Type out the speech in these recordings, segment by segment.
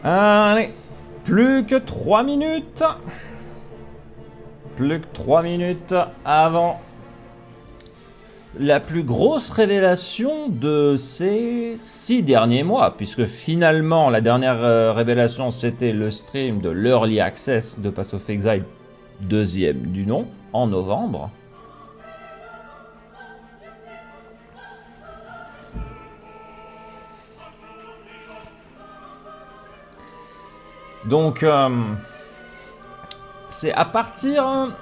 Allez, plus que 3 minutes. Plus que 3 minutes avant la plus grosse révélation de ces 6 derniers mois, puisque finalement la dernière révélation c'était le stream de l'Early Access de Path of Exile, deuxième du nom, en novembre. Donc c'est à partir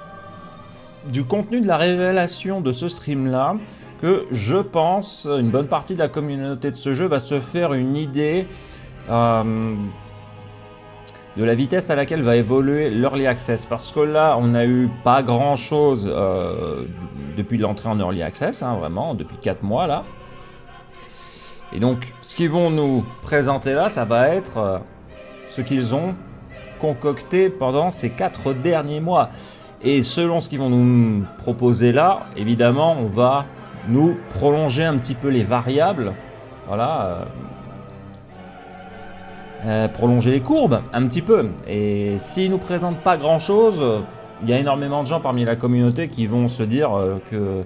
du contenu de la révélation de ce stream là que je pense une bonne partie de la communauté de ce jeu va se faire une idée de la vitesse à laquelle va évoluer l'Early Access, parce que là on a eu pas grand chose depuis l'entrée en Early Access, hein, vraiment depuis 4 mois là, et donc ce qu'ils vont nous présenter là, ça va être ce qu'ils ont concocté pendant ces 4 derniers mois. Et selon ce qu'ils vont nous proposer là, évidemment, on va nous prolonger un petit peu les variables. Voilà. Prolonger les courbes un petit peu. Et s'ils ne nous présentent pas grand-chose, il y a énormément de gens parmi la communauté qui vont se dire que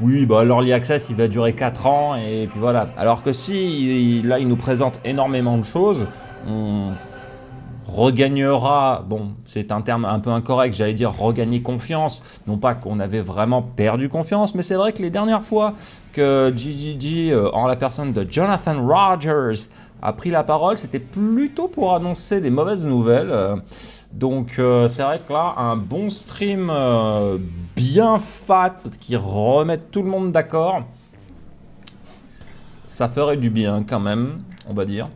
oui, bah, l'Early Access, il va durer 4 ans, et puis voilà. Alors que si, là, ils nous présentent énormément de choses, on regagnera, bon, c'est un terme un peu incorrect, j'allais dire regagner confiance, non pas qu'on avait vraiment perdu confiance, mais c'est vrai que les dernières fois que GGG, en la personne de Jonathan Rogers, a pris la parole, c'était plutôt pour annoncer des mauvaises nouvelles. Donc c'est vrai que là, un bon stream bien fat, qui remette tout le monde d'accord, ça ferait du bien quand même, on va dire.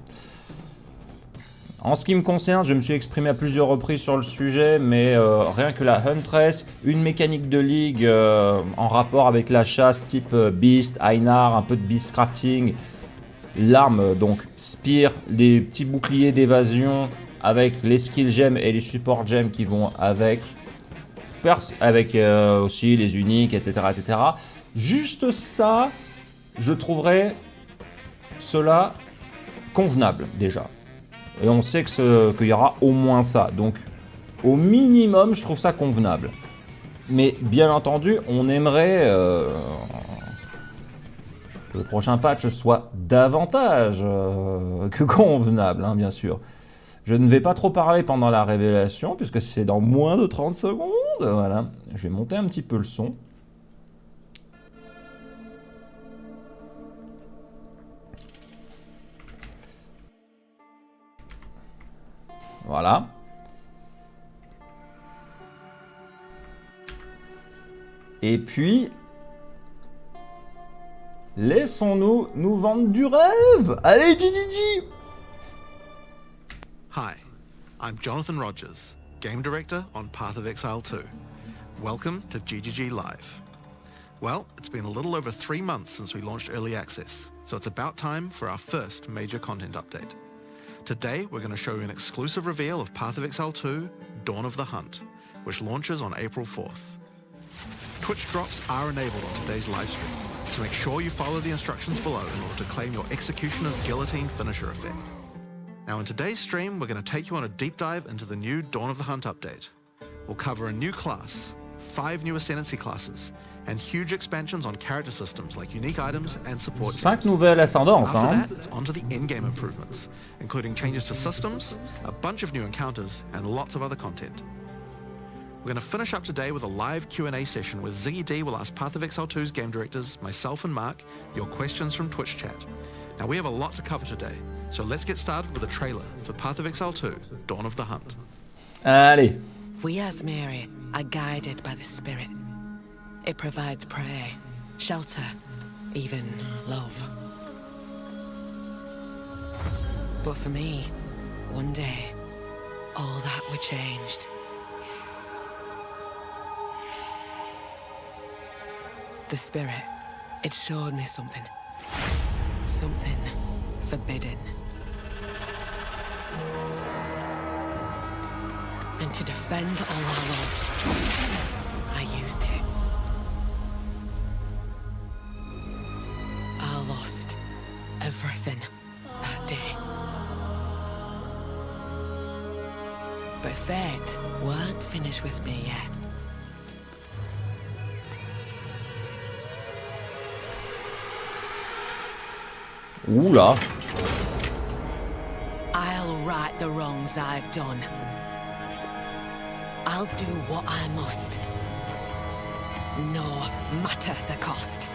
En ce qui me concerne, je me suis exprimé à plusieurs reprises sur le sujet, mais rien que la Huntress, une mécanique de ligue en rapport avec la chasse type Beast, Einar, un peu de Beast Crafting, l'arme, donc Spear, les petits boucliers d'évasion avec les skill gems et les support gems qui vont avec, aussi les uniques, etc., etc. Juste ça, je trouverais cela convenable déjà. Et on sait qu'il y aura au moins ça. Donc, au minimum, je trouve ça convenable. Mais bien entendu, on aimerait que le prochain patch soit davantage que convenable, hein, bien sûr. Je ne vais pas trop parler pendant la révélation, puisque c'est dans moins de 30 secondes. Voilà. Je vais monter un petit peu le son. Voilà. Et puis, laissons-nous nous vendre du rêve. Allez, GGG! Hi, I'm Jonathan Rogers, Game Director on Path of Exile 2. Welcome to GGG Live. Well, it's been a little over 3 months since we launched Early Access, so it's about time for our first major content update. Today, we're going to show you an exclusive reveal of Path of Exile 2, Dawn of the Hunt, which launches on April 4th. Twitch drops are enabled on today's livestream, so make sure you follow the instructions below in order to claim your Executioner's Guillotine finisher effect. Now in today's stream, we're going to take you on a deep dive into the new Dawn of the Hunt update. We'll cover a new class, 5 new Ascendancy classes, and huge expansions on character systems like unique items and support 5 nouvelles ascendances, After hein. that, it's on to the in-game improvements, including changes to systems, a bunch of new encounters, and lots of other content. We're going to finish up today with a live Q&A session where Ziggy D will ask Path of Exile 2's game directors, myself and Mark, your questions from Twitch chat. Now we have a lot to cover today, so let's get started with a trailer for Path of Exile 2, Dawn of the Hunt. Allez. We as Mary are guided by the Spirit. It provides prey, shelter, even love. But for me, one day, all that were changed. The Spirit, it showed me something. Something forbidden. And to defend all I loved, I used it. I lost everything that day. But fate weren't finished with me yet. Oula. I'll right the wrongs I've done. I'll do what I must, no matter the cost.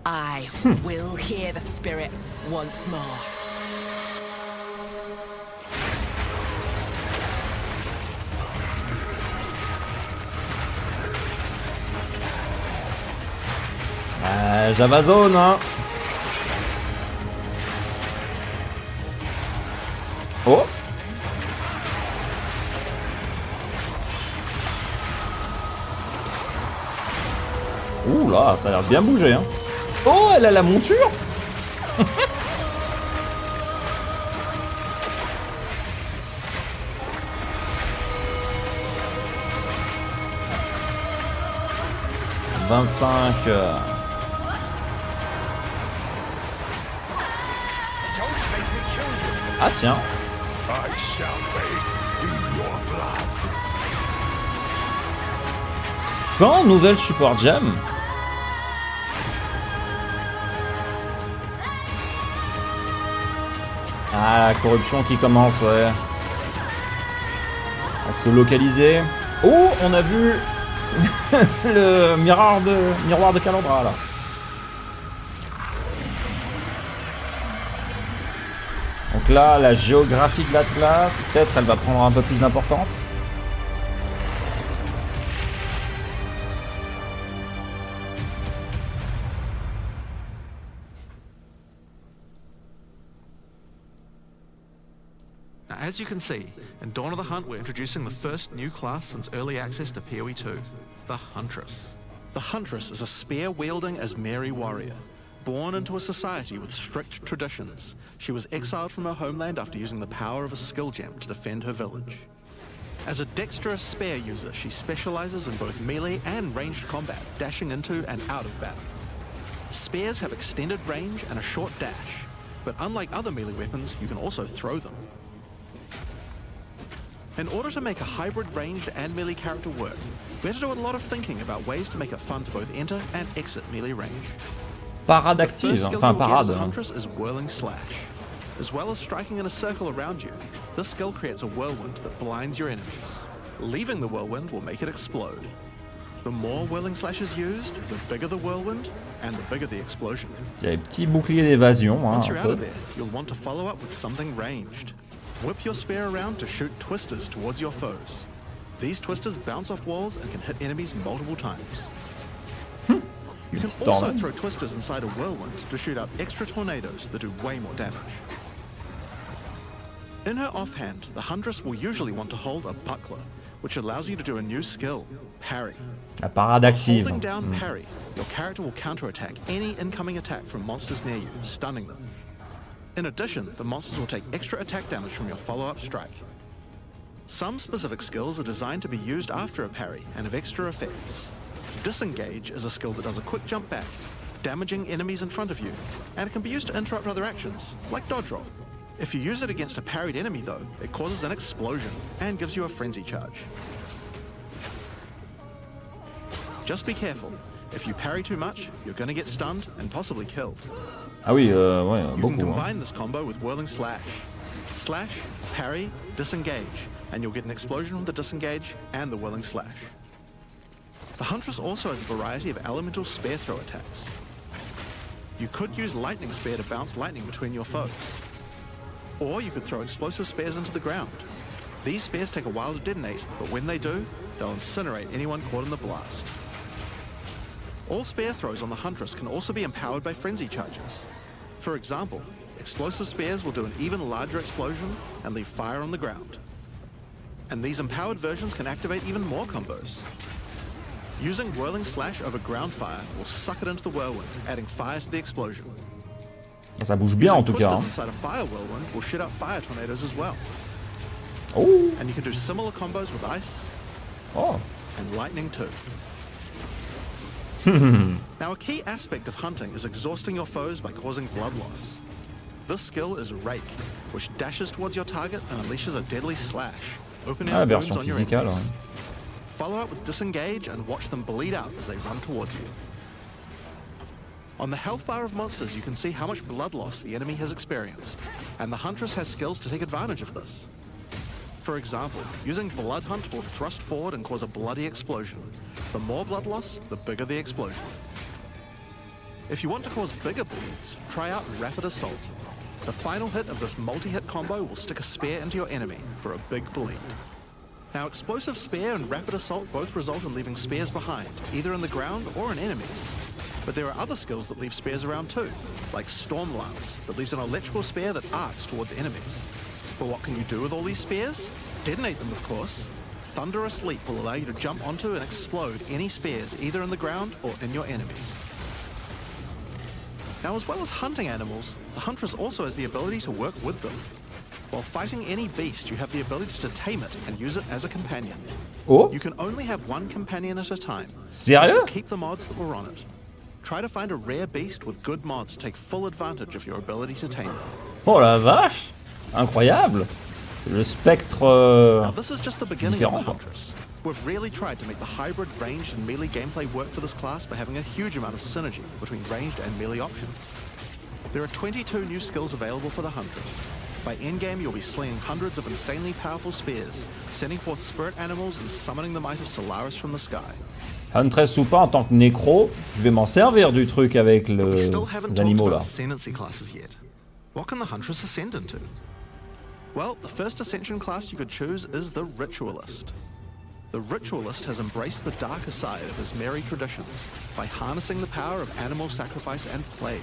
I will hear the spirit once more. J'avazone, hein. Oh. Ouh là, ça a l'air de bien bouger, hein. Oh, elle a la monture. « 25... Ah tiens. 100 nouvelles support gems. Ah, la corruption qui commence, ouais. À se localiser. Oh, on a vu le miroir de Calandra, là. Donc là, la géographie de l'Atlas, peut-être elle va prendre un peu plus d'importance. Now, as you can see, in Dawn of the Hunt, we're introducing the first new class since early access to PoE 2, the Huntress. The Huntress is a spear-wielding Asmeri warrior. Born into a society with strict traditions, she was exiled from her homeland after using the power of a skill gem to defend her village. As a dexterous spear user, she specializes in both melee and ranged combat, dashing into and out of battle. Spears have extended range and a short dash, but unlike other melee weapons, you can also throw them. In order to make a hybrid ranged and melee character work, we had to do a lot of thinking about ways to make it fun to both enter and exit melee range. Parade active, enfin parade. Huntress is Whirling Slash. As well as striking in a circle around you, this skill creates a whirlwind that blinds your enemies. Leaving the whirlwind will make it explode. The more Whirling Slash is used, the bigger the whirlwind, and the bigger the explosion. Il y a des petits boucliers d'évasion, hein, Once you're un out peu. of there, you'll want to follow up with something ranged. Whip your spear around to shoot twisters towards your foes. These twisters bounce off walls and can hit enemies multiple times. You can also throw twisters inside a whirlwind to shoot out extra tornadoes that do way more damage. In her offhand, the Huntress will usually want to hold a buckler, which allows you to do a new skill, parry. La parade active. Holding down parry, your character will counterattack any incoming attack from monsters near you, stunning them. In addition, the monsters will take extra attack damage from your follow-up strike. Some specific skills are designed to be used after a parry and have extra effects. Disengage is a skill that does a quick jump back, damaging enemies in front of you, and it can be used to interrupt other actions, like dodge roll. If you use it against a parried enemy though, it causes an explosion and gives you a frenzy charge. Just be careful. If you parry too much, you're going to get stunned and possibly killed. Ah oui, ouais, You beaucoup. can Hein. combine this combo with Whirling Slash. Slash, parry, disengage, and you'll get an explosion from the disengage and the Whirling Slash. The Huntress also has a variety of elemental spear throw attacks. You could use Lightning Spear to bounce lightning between your foes. Or you could throw explosive spears into the ground. These spears take a while to detonate, but when they do, they'll incinerate anyone caught in the blast. All spear throws on the Huntress can also be empowered by frenzy charges. For example, explosive spears will do an even larger explosion and leave fire on the ground. And these empowered versions can activate even more combos. Using Whirling Slash over ground fire will suck it into the whirlwind, adding fire to the explosion. Ça bouge bien en tout cas. Twisters Hein. inside a fire whirlwind will shoot out fire tornadoes as well. Oh, And you can do similar combos with ice oh. and lightning too. Now, a key aspect of hunting is exhausting your foes by causing blood loss. This skill is Rake, which dashes towards your target and unleashes a deadly slash, opening Ah, la up wounds version on your physique enemies. alors. Follow up with Disengage and watch them bleed out as they run towards you. On the health bar of monsters, you can see how much blood loss the enemy has experienced, and the Huntress has skills to take advantage of this. For example, using Blood Hunt will thrust forward and cause a bloody explosion. The more blood loss, the bigger the explosion. If you want to cause bigger bleeds, try out Rapid Assault. The final hit of this multi-hit combo will stick a spear into your enemy for a big bleed. Now, Explosive Spear and Rapid Assault both result in leaving spears behind, either in the ground or in enemies. But there are other skills that leave spears around too, like Storm Lance, that leaves an electrical spear that arcs towards enemies. But what can you do with all these spears? Detonate them, of course. Thunderous Leap will allow you to jump onto and explode any spears either in the ground or in your enemies. Now, as well as hunting animals, the Huntress also has the ability to work with them. While fighting any beast, you have the ability to tame it and use it as a companion. Oh, You can only have one companion at a time. sérieux? Keep the mods that were on it. Try to find a rare beast with good mods to take full advantage of your ability to tame it. Oh la vache! Incroyable! Le spectre Now, this is just the beginning of the différent, quoi. Huntress. We've really tried to make the hybrid ranged and melee gameplay work for this class by having a huge amount of synergy between ranged and melee options. There are 22 new skills available for the Huntress. By endgame, you'll be slaying hundreds of insanely powerful spears, sending forth spirit animals and summoning the might of Solaris from the sky. Huntress ou pas, en tant que nécro, je vais m'en servir du truc avec We still haven't les talked animaux about là. ascendancy classes yet. What can the Huntress ascend into? Well, the first Ascension class you could choose is the Ritualist. The Ritualist has embraced the darker side of his merry traditions by harnessing the power of animal sacrifice and plague.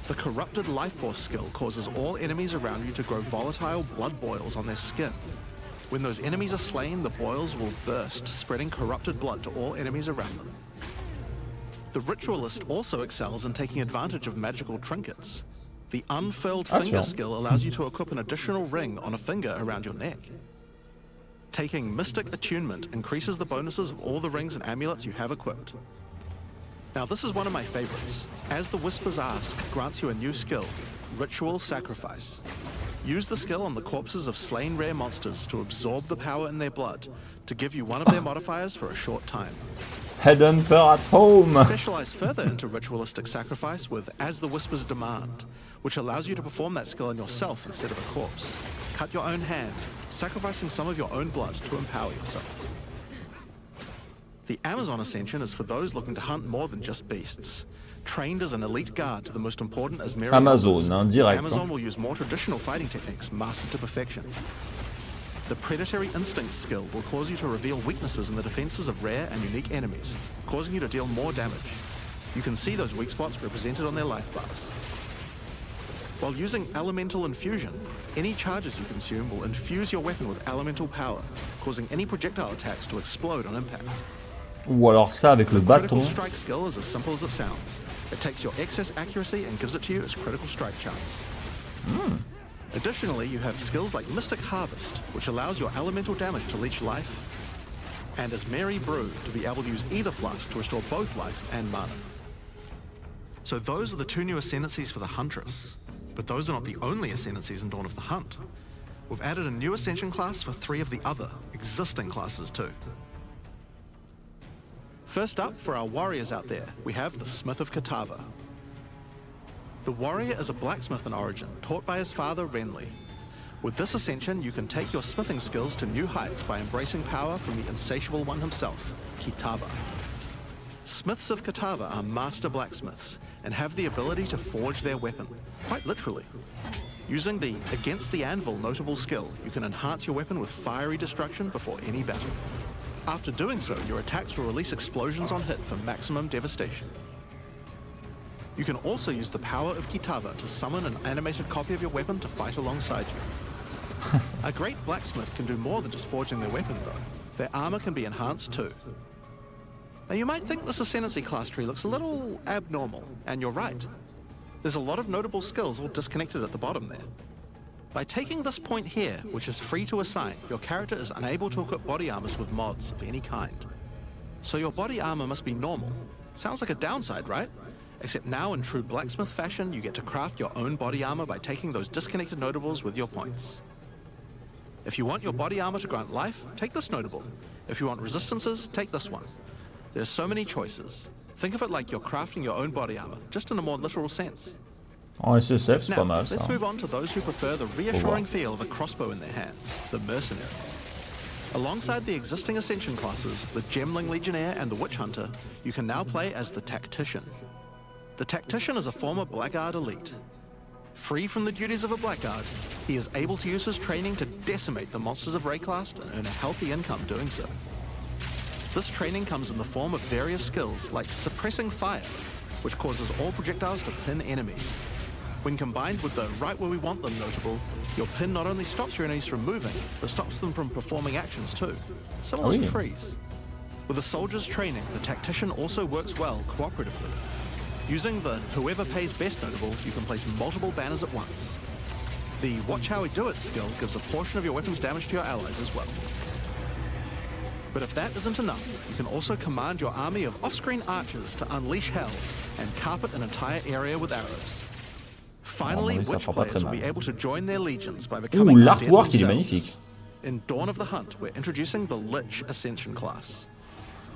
The Corrupted Life Force skill causes all enemies around you to grow volatile blood boils on their skin. When those enemies are slain, the boils will burst, spreading corrupted blood to all enemies around them. The Ritualist also excels in taking advantage of magical trinkets. The Unfurled Finger Excellent. skill allows you to equip an additional ring on a finger around your neck. Taking Mystic Attunement increases the bonuses of all the rings and amulets you have equipped. Now, this is one of my favorites. As the Whispers Ask grants you a new skill, Ritual Sacrifice. Use the skill on the corpses of slain rare monsters to absorb the power in their blood, to give you one of their modifiers for a short time. Headhunter at home! Specialize further into Ritualistic Sacrifice with As the Whispers Demand, which allows you to perform that skill on yourself instead of a corpse. Cut your own hand, sacrificing some of your own blood to empower yourself. The Amazon Ascension is for those looking to hunt more than just beasts. Trained as an elite guard to the most important Asmeri Amazon, elders, hein, direct. Amazon will use more traditional fighting techniques mastered to perfection. The Predatory Instinct skill will cause you to reveal weaknesses in the defenses of rare and unique enemies, causing you to deal more damage. You can see those weak spots represented on their life bars. While using Elemental Infusion, any charges you consume will infuse your weapon with elemental power, causing any projectile attacks to explode on impact. Ou alors ça avec le bâton. Critical Strike skill is as simple as it sounds. It takes your excess accuracy and gives it to you as critical strike chance. Additionally, you have skills like Mystic Harvest, which allows your elemental damage to leech life, and as Mary Brew to be able to use either flask to restore both life and mana. So those are the two new ascendancies for the Huntress, but those are not the only ascendancies in Dawn of the Hunt. We've added a new Ascension class for 3 of the other existing classes too. First up, for our warriors out there, we have the Smith of Kitava. The warrior is a blacksmith in origin, taught by his father Renly. With this ascension, you can take your smithing skills to new heights by embracing power from the insatiable one himself, Kitava. Smiths of Kitava are master blacksmiths and have the ability to forge their weapon, quite literally. Using the Against the Anvil notable skill, you can enhance your weapon with fiery destruction before any battle. After doing so, your attacks will release explosions on hit for maximum devastation. You can also use the power of Kitava to summon an animated copy of your weapon to fight alongside you. A great blacksmith can do more than just forging their weapon though. Their armor can be enhanced too. Now you might think this Ascendancy class tree looks a little abnormal, and you're right. There's a lot of notable skills all disconnected at the bottom there. By taking this point here, which is free to assign, your character is unable to equip body armors with mods of any kind. So your body armor must be normal. Sounds like a downside, right? Except now, in true blacksmith fashion, you get to craft your own body armor by taking those disconnected notables with your points. If you want your body armor to grant life, take this notable. If you want resistances, take this one. There's so many choices. Think of it like you're crafting your own body armor, just in a more literal sense. En SSF, c'est pas Now, mal ça. let's move on to those who prefer the reassuring feel of a crossbow in their hands, the mercenary. Alongside the existing Ascension classes, the Gemling Legionnaire and the Witch Hunter, you can now play as the Tactician. The Tactician is a former Blackguard elite. Free from the duties of a Blackguard, he is able to use his training to decimate the monsters of Rayclast and earn a healthy income doing so. This training comes in the form of various skills like suppressing fire, which causes all projectiles to pin enemies. When combined with the right where we want them notable, your pin not only stops your enemies from moving, but stops them from performing actions too, similar to freeze. With a soldier's training, the Tactician also works well cooperatively. Using the whoever pays best notable, you can place multiple banners at once. The watch how we do it skill gives a portion of your weapon's damage to your allies as well. But if that isn't enough, you can also command your army of off-screen archers to unleash hell and carpet an entire area with arrows. Finally, Witch players will be able to join their legions by becoming undead l'artwork, il est themselves. magnifique. In Dawn of the Hunt, we're introducing the Lich Ascension class.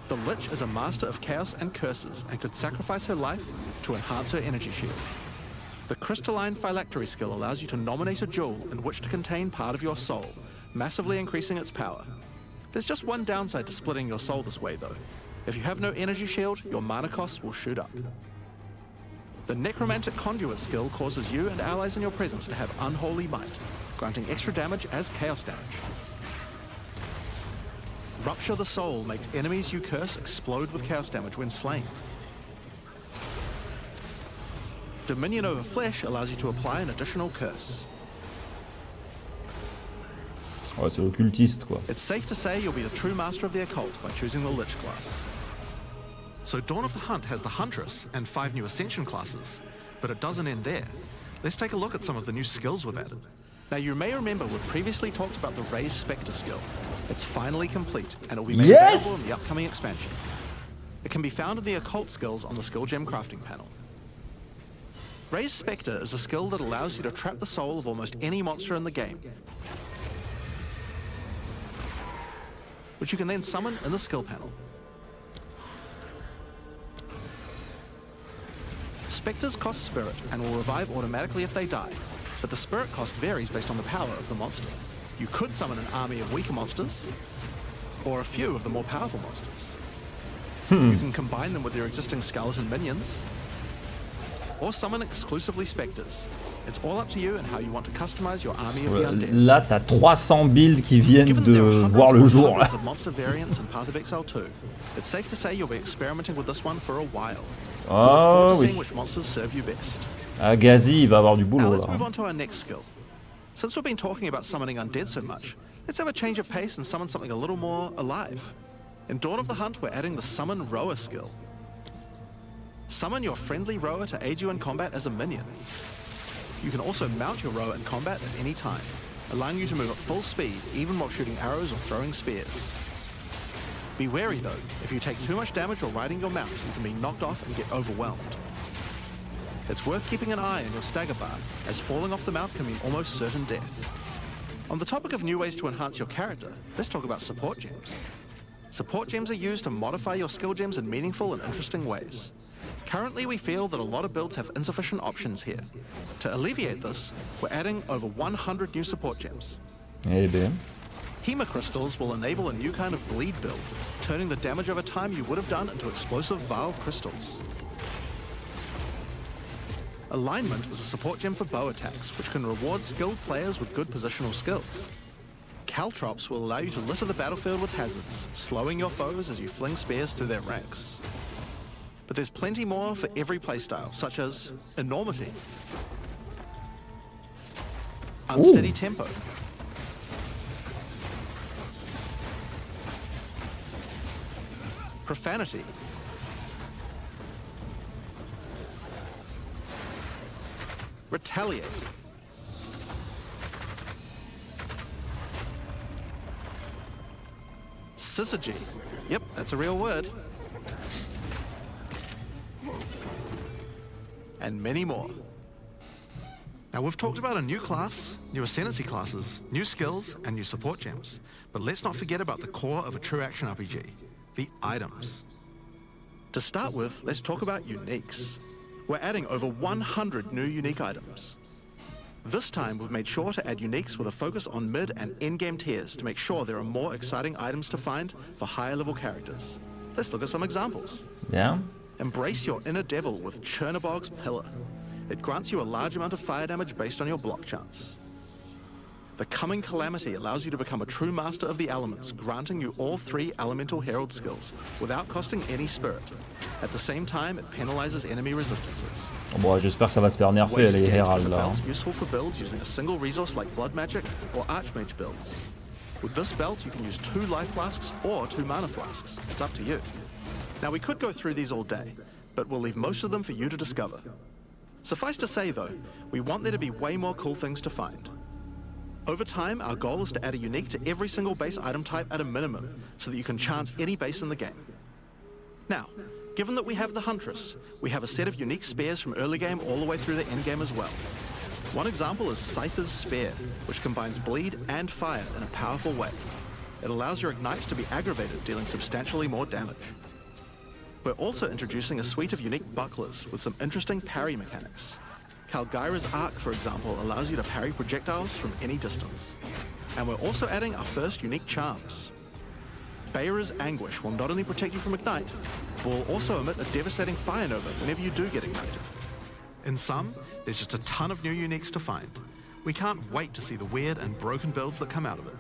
The Lich is a master of chaos and curses and could sacrifice her life to enhance her energy shield. The Crystalline Phylactery skill allows you to nominate a jewel in which to contain part of your soul, massively increasing its power. There's just one downside to splitting your soul this way though. If you have no energy shield, your mana costs will shoot up. The Necromantic Conduit skill causes you and allies in your presence to have unholy might, granting extra damage as chaos damage. Rupture the Soul makes enemies you curse explode with chaos damage when slain. Dominion over Flesh allows you to apply an additional curse. Ouais, c'est l'occultiste quoi. It's safe to say you'll be the true master of the occult by choosing the Lich class. So Dawn of the Hunt has the Huntress and 5 new Ascension classes, but it doesn't end there. Let's take a look at some of the new skills we've added. Now you may remember we previously talked about the Raise Spectre skill. It's finally complete, and it will be made available in the upcoming expansion. It can be found in the occult skills on the skill gem crafting panel. Raise Spectre is a skill that allows you to trap the soul of almost any monster in the game, which you can then summon in the skill panel. Spectres cost spirit and will revive automatically if they die, but the spirit cost varies based on the power of the monster. You could summon an army of weaker monsters, or a few of the more powerful monsters. You can combine them with your existing skeleton minions, or summon exclusively spectres. It's all up to you and how you want to customize your army of the undead. Là, t'as 300 builds qui viennent Given there are de hundreds voir le and jour. hundreds of monster variants in Path of Exile 2, it's safe to say you'll be experimenting with this one for a while. Look forward to seeing which monsters serve you best. Ah, Gazi, il va avoir du Now boulot let's là. move on to our next skill. Since we've been talking about summoning undead so much, let's have a change of pace and summon something a little more alive. In Dawn of the Hunt, we're adding the Summon Rower skill. Summon your friendly rower to aid you in combat as a minion. You can also mount your rower in combat at any time, allowing you to move at full speed even while shooting arrows or throwing spears. Be wary though, if you take too much damage while riding your mount, you can be knocked off and get overwhelmed. It's worth keeping an eye on your stagger bar, as falling off the mount can mean almost certain death. On the topic of new ways to enhance your character, let's talk about support gems. Support gems are used to modify your skill gems in meaningful and interesting ways. Currently, we feel that a lot of builds have insufficient options here. To alleviate this, we're adding over 100 new support gems. Eh bien. Hemocrystals will enable a new kind of bleed build, turning the damage over time you would have done into explosive vile crystals. Alignment is a support gem for bow attacks, which can reward skilled players with good positional skills. Caltrops will allow you to litter the battlefield with hazards, slowing your foes as you fling spears through their ranks. But there's plenty more for every playstyle, such as Enormity, Unsteady Tempo, Profanity, Retaliate, Syzygy. Yep, that's a real word. and many more. Now, we've talked about a new class, new ascendancy classes, new skills, and new support gems. But let's not forget about the core of a true action RPG, the items. To start with, let's talk about uniques. We're adding over 100 new unique items. This time, we've made sure to add uniques with a focus on mid and endgame tiers to make sure there are more exciting items to find for higher level characters. Let's look at some examples. Yeah. Embrace your inner devil with Chernobog's Pillar. It grants you a large amount of fire damage based on your block chance. The Coming Calamity allows you to become a true master of the elements, granting you all 3 elemental herald skills without costing any spirit. At the same time, it penalizes enemy resistances. Bon, j'espère que ça va se faire nerfer les heralds là. Useful for builds using a single resource like blood magic or archmage builds. With this belt, you can use 2 life flasks or 2 mana flasks. It's up to you. Now, we could go through these all day, but we'll leave most of them for you to discover. Suffice to say, though, we want there to be way more cool things to find. Over time, our goal is to add a unique to every single base item type at a minimum, so that you can chance any base in the game. Now, given that we have the Huntress, we have a set of unique spears from early game all the way through the end game as well. One example is Scyther's Spear, which combines bleed and fire in a powerful way. It allows your ignites to be aggravated, dealing substantially more damage. We're also introducing a suite of unique bucklers with some interesting parry mechanics. Kalgyra's Arc, for example, allows you to parry projectiles from any distance. And we're also adding our first unique charms. Bayra's Anguish will not only protect you from ignite, but will also emit a devastating fire nova whenever you do get ignited. In sum, there's just a ton of new uniques to find. We can't wait to see the weird and broken builds that come out of it.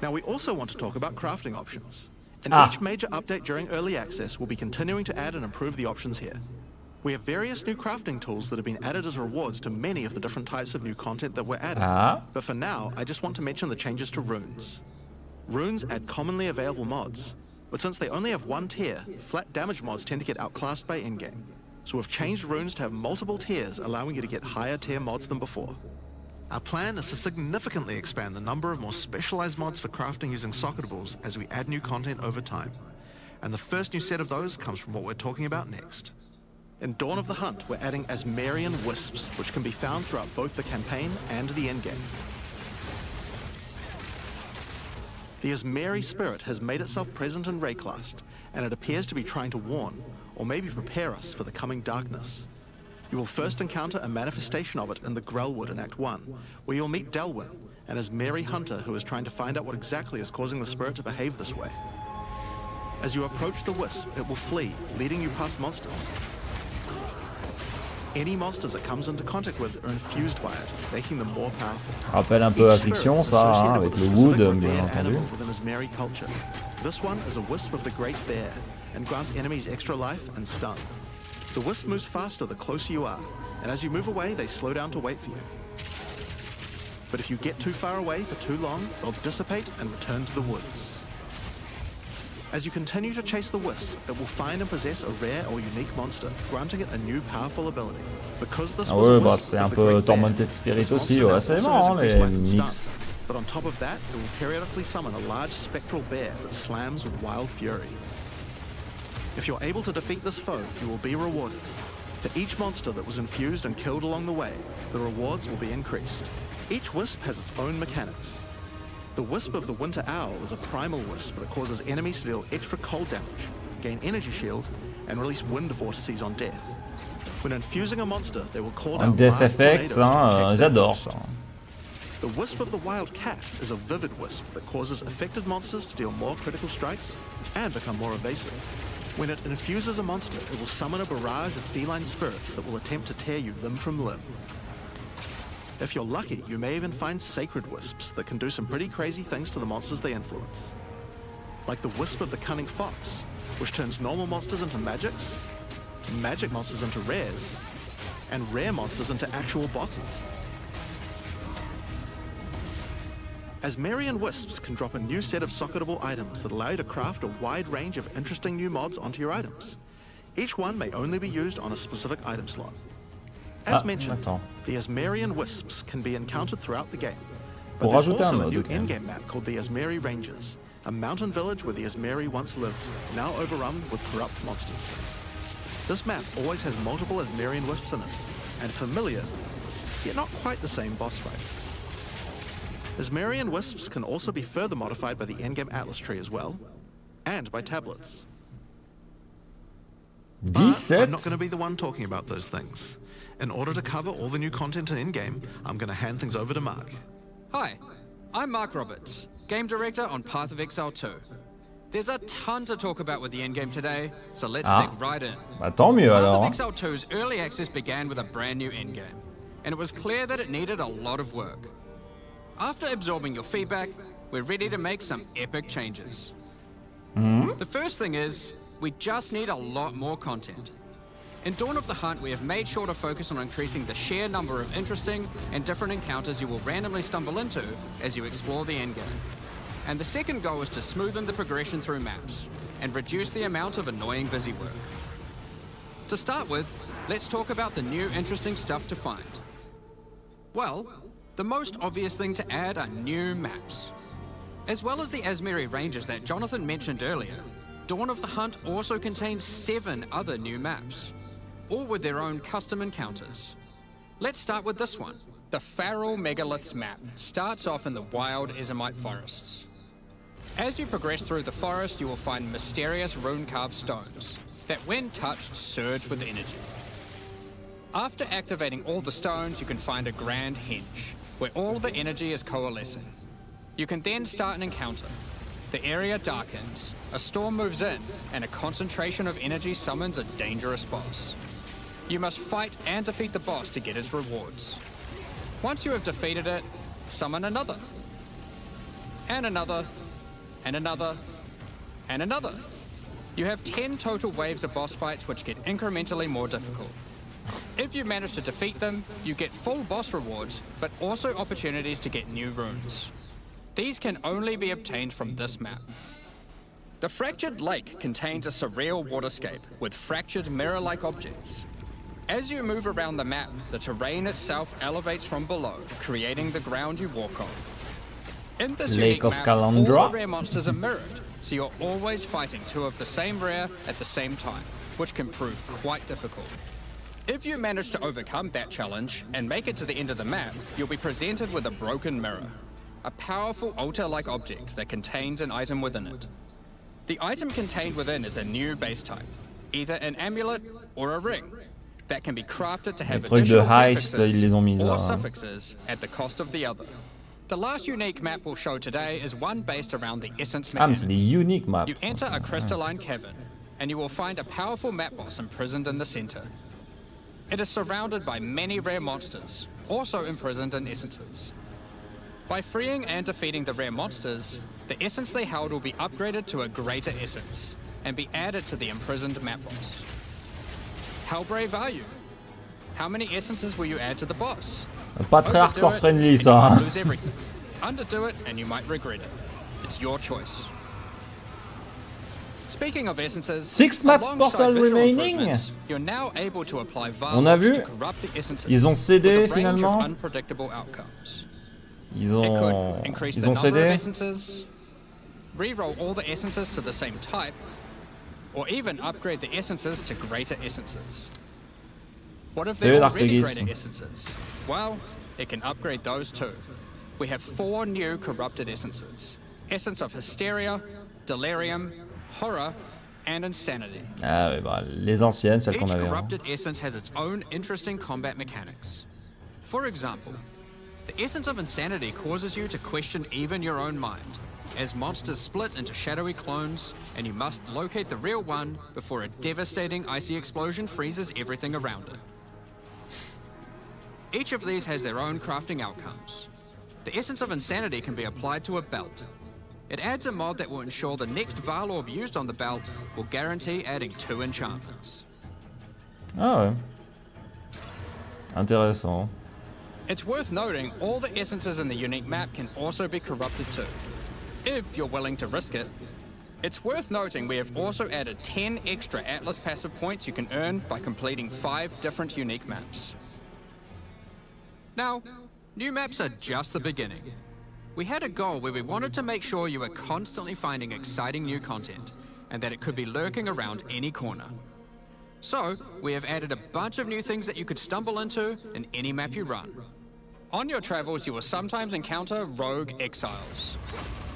Now, we also want to talk about crafting options. In each major update during early access, we'll be continuing to add and improve the options here. We have various new crafting tools that have been added as rewards to many of the different types of new content that we're adding. But for now, I just want to mention the changes to runes. Runes add commonly available mods, but since they only have 1 tier, flat damage mods tend to get outclassed by in-game. So we've changed runes to have multiple tiers, allowing you to get higher tier mods than before. Our plan is to significantly expand the number of more specialized mods for crafting using socketables as we add new content over time. And the first new set of those comes from what we're talking about next. In Dawn of the Hunt, we're adding Asmarian Wisps, which can be found throughout both the campaign and the endgame. The Asmari spirit has made itself present in Rayclast, and it appears to be trying to warn, or maybe prepare us for the coming darkness. You will first encounter a manifestation of it in the Grellwood in Act 1, where you'll meet Delwyn, an Asmari hunter who is trying to find out what exactly is causing the spirit to behave this way. As you approach the Wisp, it will flee, leading you past monsters. Any monsters it comes into contact with are infused by it, making them more powerful. Rappelle un peu Affliction, ça, hein, avec le wood, bien entendu. Within Asmari culture. This one is a Wisp of the Great Bear, and grants enemies extra life and stun. The Wisp moves faster the closer you are, and as you move away, they slow down to wait for you. But if you get too far away for too long, they'll dissipate and return to the woods. As you continue to chase the Wisp, it will find and possess a rare or unique monster, granting it a new powerful ability. Because this was a bah Wisp c'est un of the peu Great Bear, Tormented Spirit this aussi, monster ouais, now c'est also marrant has les increased life and mix. stun. But on top of that, it will periodically summon a large spectral bear that slams with wild fury. If you're able to defeat this foe, you will be rewarded. For each monster that was infused and killed along the way, the rewards will be increased. Each Wisp has its own mechanics. The Wisp of the Winter Owl is a primal Wisp that causes enemies to deal extra cold damage, gain energy shield, and release wind vortices on death. When infusing a monster, they will call down Death large Effects, tornadoes to protect their j'adore host. ça. The Wisp of the Wild Cat is a vivid Wisp that causes affected monsters to deal more critical strikes and become more evasive. When it infuses a monster, it will summon a barrage of feline spirits that will attempt to tear you limb from limb. If you're lucky, you may even find sacred Wisps that can do some pretty crazy things to the monsters they influence. Like the Wisp of the Cunning Fox, which turns normal monsters into magics, magic monsters into rares, and rare monsters into actual bosses. Asmarian Wisps can drop a new set of socketable items that allow you to craft a wide range of interesting new mods onto your items. Each one may only be used on a specific item slot. As mentioned, the Asmarian Wisps can be encountered throughout the game, but there's also a new in-game map called the Asmari Ranges, a mountain village where the Asmari once lived, now overrun with corrupt monsters. This map always has multiple Asmerian wisps in it, and familiar, yet not quite the same boss fight. Asmerian wisps can also be further modified by the endgame Atlas tree as well, and by tablets. But I'm not going to be the one talking about those things. In order to cover all the new content in in-game, I'm going to hand things over to Mark. Hi, I'm Mark Roberts, Game Director on Path of Exile 2. There's a ton to talk about with the endgame today, so let's dig right in. Bah, tant mieux Path alors. of Exile 2's early access began with a brand new endgame, and it was clear that it needed a lot of work. After absorbing your feedback, we're ready to make some epic changes. The first thing is, we just need a lot more content. In Dawn of the Hunt, we have made sure to focus on increasing the sheer number of interesting and different encounters you will randomly stumble into as you explore the endgame. And the second goal is to smoothen the progression through maps and reduce the amount of annoying busy work. To start with, let's talk about the new interesting stuff to find. Well, the most obvious thing to add are new maps. As well as the Asmeri ranges that Jonathan mentioned earlier, Dawn of the Hunt also contains 7 other new maps, all with their own custom encounters. Let's start with this one. The Feral Megaliths map starts off in the wild Ezomite forests. As you progress through the forest, you will find mysterious rune-carved stones that, when touched, surge with energy. After activating all the stones, you can find a grand henge, where all the energy is coalescing. You can then start an encounter. The area darkens, a storm moves in, and a concentration of energy summons a dangerous boss. You must fight and defeat the boss to get its rewards. Once you have defeated it, summon another. And another. And another. And another. You have 10 total waves of boss fights which get incrementally more difficult. If you manage to defeat them, you get full boss rewards, but also opportunities to get new runes. These can only be obtained from this map. The Fractured Lake contains a surreal waterscape with fractured mirror-like objects. As you move around the map, the terrain itself elevates from below, creating the ground you walk on. In this Lake unique of map, Kalandra. all the rare monsters are mirrored, so you're always fighting 2 of the same rare at the same time, which can prove quite difficult. If you manage to overcome that challenge and make it to the end of the map, you'll be presented with a broken mirror, a powerful altar-like object that contains an item within it. The item contained within is a new base type, either an amulet or a ring, that can be crafted to have Les trucs de additional heist, prefixes ils les ont mis là, or hein. suffixes at the cost of the other. The last unique map we'll show today is one based around the essence Ah, mais c'est mechanic. des unique maps. You enter a crystalline cavern, and you will find a powerful map boss imprisoned in the center. It is surrounded by many rare monsters, also imprisoned in essences. By freeing and defeating the rare monsters, the essence they held will be upgraded to a greater essence, and be added to the imprisoned map boss. How brave are you? How many essences will you add to the boss? Pas très Overdo hardcore it, friendly and you ça. might hein. lose everything. Underdo it, and you might regret it. It's your choice. Speaking of essences, 6 map alongside portal visual remaining. improvements, you're now able to apply On a Varlox vu, to corrupt the essences ils ont cédé with a range finalement. of unpredictable outcomes. Ils It could ont, increase ils the ont number of cédé. essences, re-roll all the essences to the same type, or even upgrade the essences to greater essences. What if they're Salut, already Darkegis. greater essences? Well, it can upgrade those too. We have 4 new corrupted essences. Essence of Hysteria, Delirium, Horror, and Insanity. Ah ouais, bah, les anciennes, celles qu'on Each avait. hein. corrupted essence has its own interesting combat mechanics. For example, the essence of insanity causes you to question even your own mind, as monsters split into shadowy clones, and you must locate the real one before a devastating icy explosion freezes everything around it. Each of these has their own crafting outcomes. The essence of insanity can be applied to a belt. It adds a mod that will ensure the next Varlorb used on the belt will guarantee adding 2 enchantments. Ah ouais. Intéressant. It's worth noting all the essences in the unique map can also be corrupted too, if you're willing to risk it. It's worth noting we have also added 10 extra Atlas passive points you can earn by completing 5 different unique maps. Now, new maps are just the beginning. We had a goal where we wanted to make sure you were constantly finding exciting new content, and that it could be lurking around any corner. So, we have added a bunch of new things that you could stumble into in any map you run. On your travels, you will sometimes encounter rogue exiles.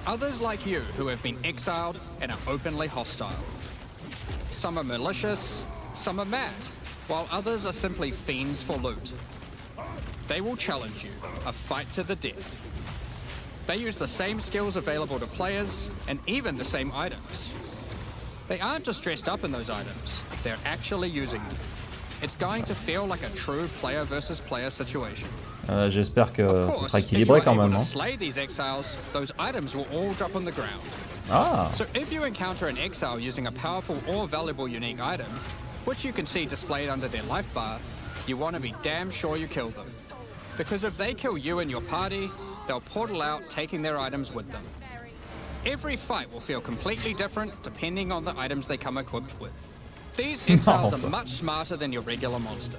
Others like you who have been exiled and are openly hostile. Some are malicious, some are mad, while others are simply fiends for loot. They will challenge you, a fight to the death. They use the same skills available to players, and even the same items. They aren't just dressed up in those items, they're actually using them. It's going to feel like a true player versus player situation. J'espère que Of ce course, sera if you équilibré are quand able même. to Hein. slay these exiles, those items will all drop on the ground. Ah, So if you encounter an exile using a powerful or valuable unique item, which you can see displayed under their life bar, you want to be damn sure you kill them. Because if they kill you and your party, they'll portal out, taking their items with them. Every fight will feel completely different depending on the items they come equipped with. These exiles Awesome. are much smarter than your regular monster.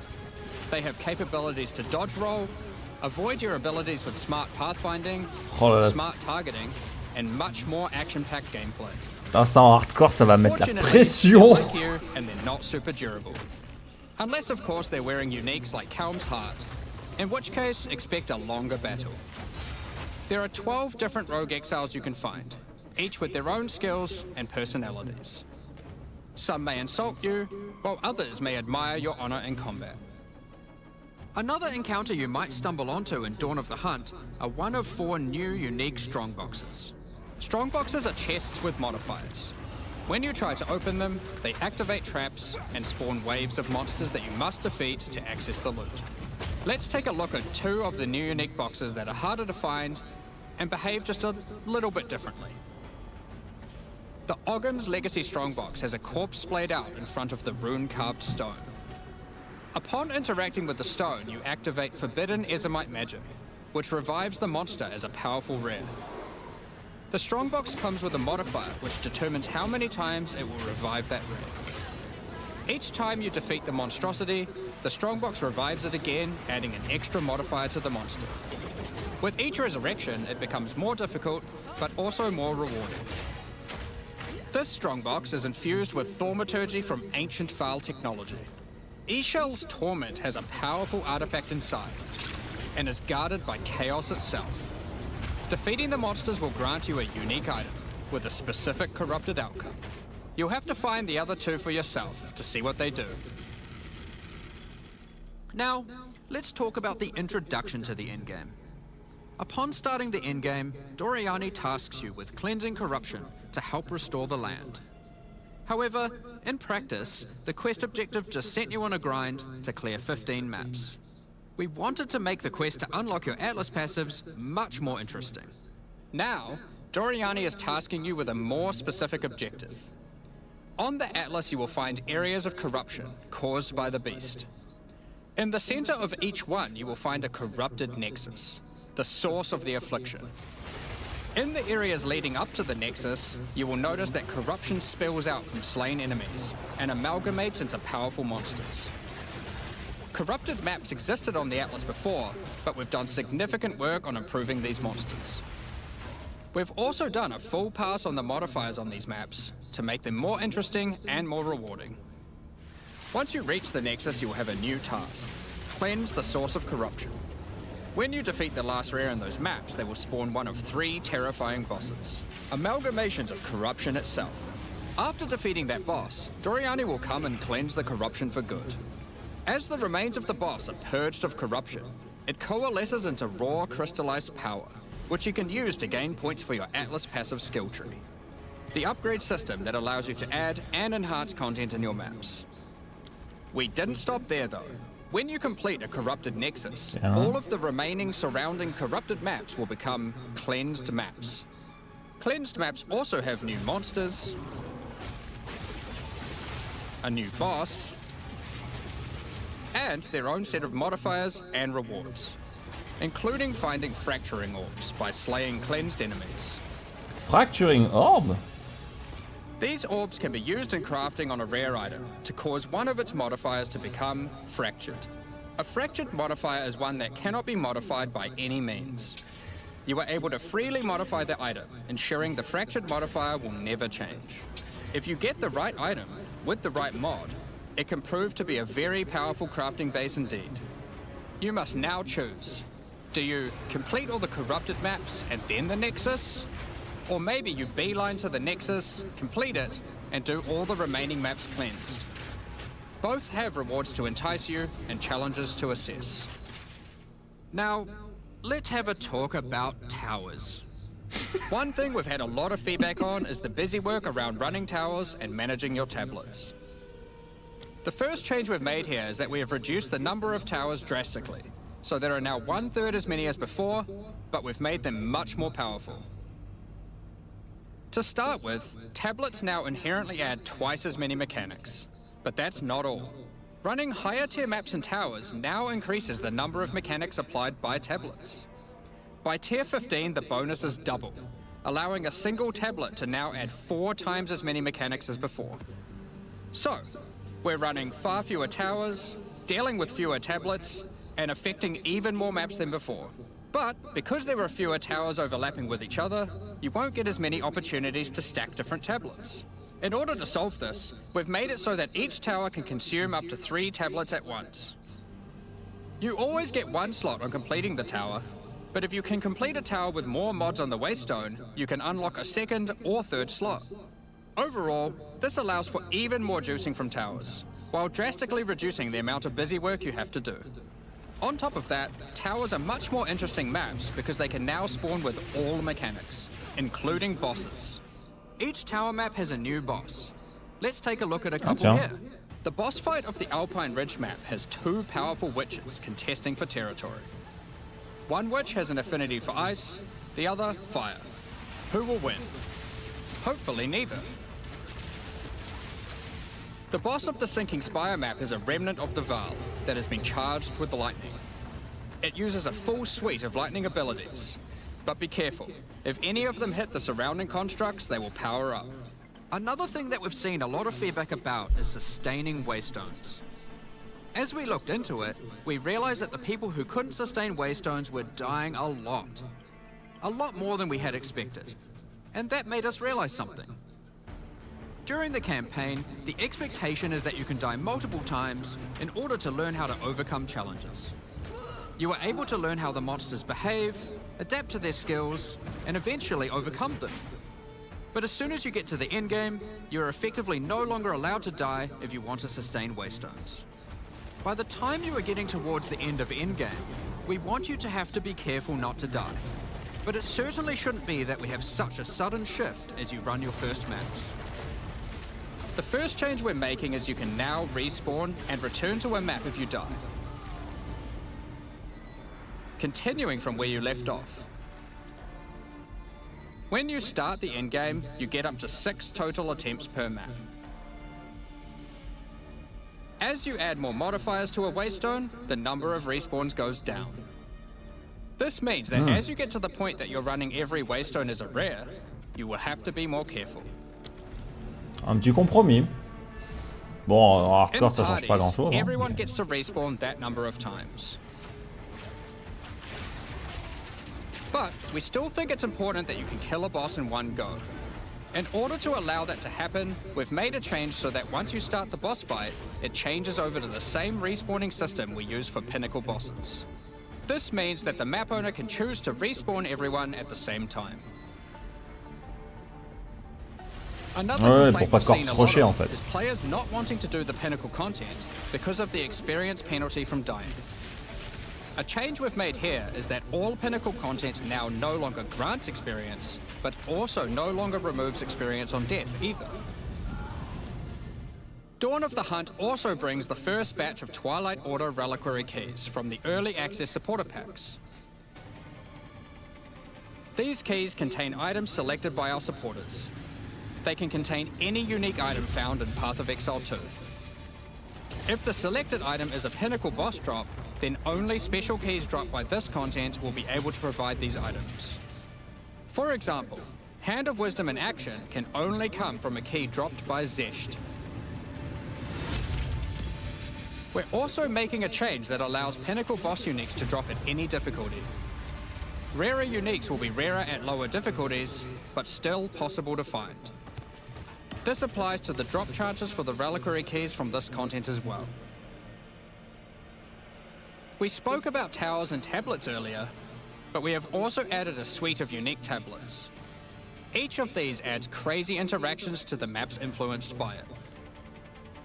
They have capabilities to dodge roll, avoid your abilities with smart pathfinding, Oh là là, smart targeting, and much more action-packed gameplay. ah, ça en hardcore, ça va mettre la Fortunately, pression. they're like you, and they're not super durable. Unless, of course, they're wearing uniques like Helm's Heart, in which case, expect a longer battle. There are 12 different rogue exiles you can find, each with their own skills and personalities. Some may insult you, while others may admire your honor in combat. Another encounter you might stumble onto in Dawn of the Hunt are one of 4 new unique strongboxes. Strongboxes are chests with modifiers. When you try to open them, they activate traps and spawn waves of monsters that you must defeat to access the loot. Let's take a look at 2 of the new unique boxes that are harder to find and behave just a little bit differently. The Ogham's Legacy Strongbox has a corpse splayed out in front of the rune-carved stone. Upon interacting with the stone, you activate Forbidden Ezomite magic, which revives the monster as a powerful rare. The Strongbox comes with a modifier which determines how many times it will revive that rare. Each time you defeat the monstrosity, the Strongbox revives it again, adding an extra modifier to the monster. With each resurrection, it becomes more difficult, but also more rewarding. This Strongbox is infused with thaumaturgy from ancient Vaal technology. Eshel's Torment has a powerful artifact inside, and is guarded by chaos itself. Defeating the monsters will grant you a unique item, with a specific corrupted outcome. You'll have to find the other 2 for yourself to see what they do. Now, let's talk about the introduction to the endgame. Upon starting the endgame, Doriani tasks you with cleansing corruption to help restore the land. However, in practice, the quest objective just sent you on a grind to clear 15 maps. We wanted to make the quest to unlock your Atlas passives much more interesting. Now, Doriani is tasking you with a more specific objective. On the Atlas, you will find areas of corruption caused by the beast. In the center of each one, you will find a corrupted nexus, the source of the affliction. In the areas leading up to the nexus, you will notice that corruption spills out from slain enemies and amalgamates into powerful monsters. Corrupted maps existed on the Atlas before, but we've done significant work on improving these monsters. We've also done a full pass on the modifiers on these maps to make them more interesting and more rewarding. Once you reach the Nexus, you'll have a new task: cleanse the source of corruption. When you defeat the last rare in those maps, they will spawn one of 3 terrifying bosses, amalgamations of corruption itself. After defeating that boss, Doriani will come and cleanse the corruption for good. As the remains of the boss are purged of corruption, it coalesces into raw crystallized power, which you can use to gain points for your Atlas passive skill tree, the upgrade system that allows you to add and enhance content in your maps. We didn't stop there though. When you complete a corrupted nexus, all of the remaining surrounding corrupted maps will become cleansed maps. Cleansed maps also have new monsters, a new boss, and their own set of modifiers and rewards, including finding fracturing orbs by slaying cleansed enemies. Fracturing orb? These orbs can be used in crafting on a rare item to cause one of its modifiers to become fractured. A fractured modifier is one that cannot be modified by any means. You are able to freely modify the item, ensuring the fractured modifier will never change. If you get the right item with the right mod, it can prove to be a very powerful crafting base indeed. You must now choose. Do you complete all the corrupted maps and then the Nexus? Or maybe you beeline to the Nexus, complete it, and do all the remaining maps cleansed. Both have rewards to entice you and challenges to assess. Now, let's have a talk about towers. One thing we've had a lot of feedback on is the busy work around running towers and managing your tablets. The first change we've made here is that we have reduced the number of towers drastically. So there are now 1/3 as many as before, but we've made them much more powerful. To start with, tablets now inherently add twice as many mechanics. But that's not all. Running higher tier maps and towers now increases the number of mechanics applied by tablets. By tier 15, the bonus is double, allowing a single tablet to now add 4 times as many mechanics as before. So, we're running far fewer towers, dealing with fewer tablets, and affecting even more maps than before. But because there are fewer towers overlapping with each other, you won't get as many opportunities to stack different tablets. In order to solve this, we've made it so that each tower can consume up to 3 tablets at once. You always get 1 slot on completing the tower, but if you can complete a tower with more mods on the Waystone, you can unlock a 2nd or 3rd slot. Overall, this allows for even more juicing from towers, while drastically reducing the amount of busy work you have to do. On top of that, towers are much more interesting maps because they can now spawn with all mechanics, including bosses. Each tower map has a new boss. Let's take a look at a couple here. The boss fight of the Alpine Ridge map has 2 powerful witches contesting for territory. One witch has an affinity for ice, the other fire. Who will win? Hopefully neither. The boss of the Sinking Spire map is a remnant of the Val that has been charged with lightning. It uses a full suite of lightning abilities. But be careful, if any of them hit the surrounding constructs, they will power up. Another thing that we've seen a lot of feedback about is sustaining Waystones. As we looked into it, we realized that the people who couldn't sustain Waystones were dying a lot. A lot more than we had expected. And that made us realize something. During the campaign, the expectation is that you can die multiple times in order to learn how to overcome challenges. You are able to learn how the monsters behave, adapt to their skills, and eventually overcome them. But as soon as you get to the endgame, you're effectively no longer allowed to die if you want to sustain Waystones. By the time you are getting towards the end of endgame, we want you to have to be careful not to die. But it certainly shouldn't be that we have such a sudden shift as you run your first maps. The first change we're making is you can now respawn and return to a map if you die. Continuing from where you left off. When you start the endgame, you get up to 6 total attempts per map. As you add more modifiers to a Waystone, the number of respawns goes down. This means that as you get to the point that you're running every Waystone as a rare, you will have to be more careful. Un petit compromis. Bon, en In hardcore, ça change pas parties, grand-chose. everyone gets to respawn that number of times. But we still think it's important that you can kill a boss in one go. In order to allow that to happen, we've made a change so that once you start the boss fight, it changes over to the same respawning system we use for pinnacle bosses. This means that the map owner can choose to respawn everyone at the same time. Another complaint we've seen a lot of is players not wanting to do the pinnacle content because of the experience penalty from dying. A change we've made here is that all pinnacle content now no longer grants experience, but also no longer removes experience on death either. Dawn of the Hunt also brings the first batch of Twilight Order reliquary keys from the early access supporter packs. These keys contain items selected by our supporters. They can contain any unique item found in Path of Exile 2. If the selected item is a pinnacle boss drop, then only special keys dropped by this content will be able to provide these items. For example, Hand of Wisdom in Action can only come from a key dropped by Zesht. We're also making a change that allows pinnacle boss uniques to drop at any difficulty. Rarer uniques will be rarer at lower difficulties, but still possible to find. This applies to the drop charges for the reliquary keys from this content as well. We spoke about towers and tablets earlier, but we have also added a suite of unique tablets. Each of these adds crazy interactions to the maps influenced by it.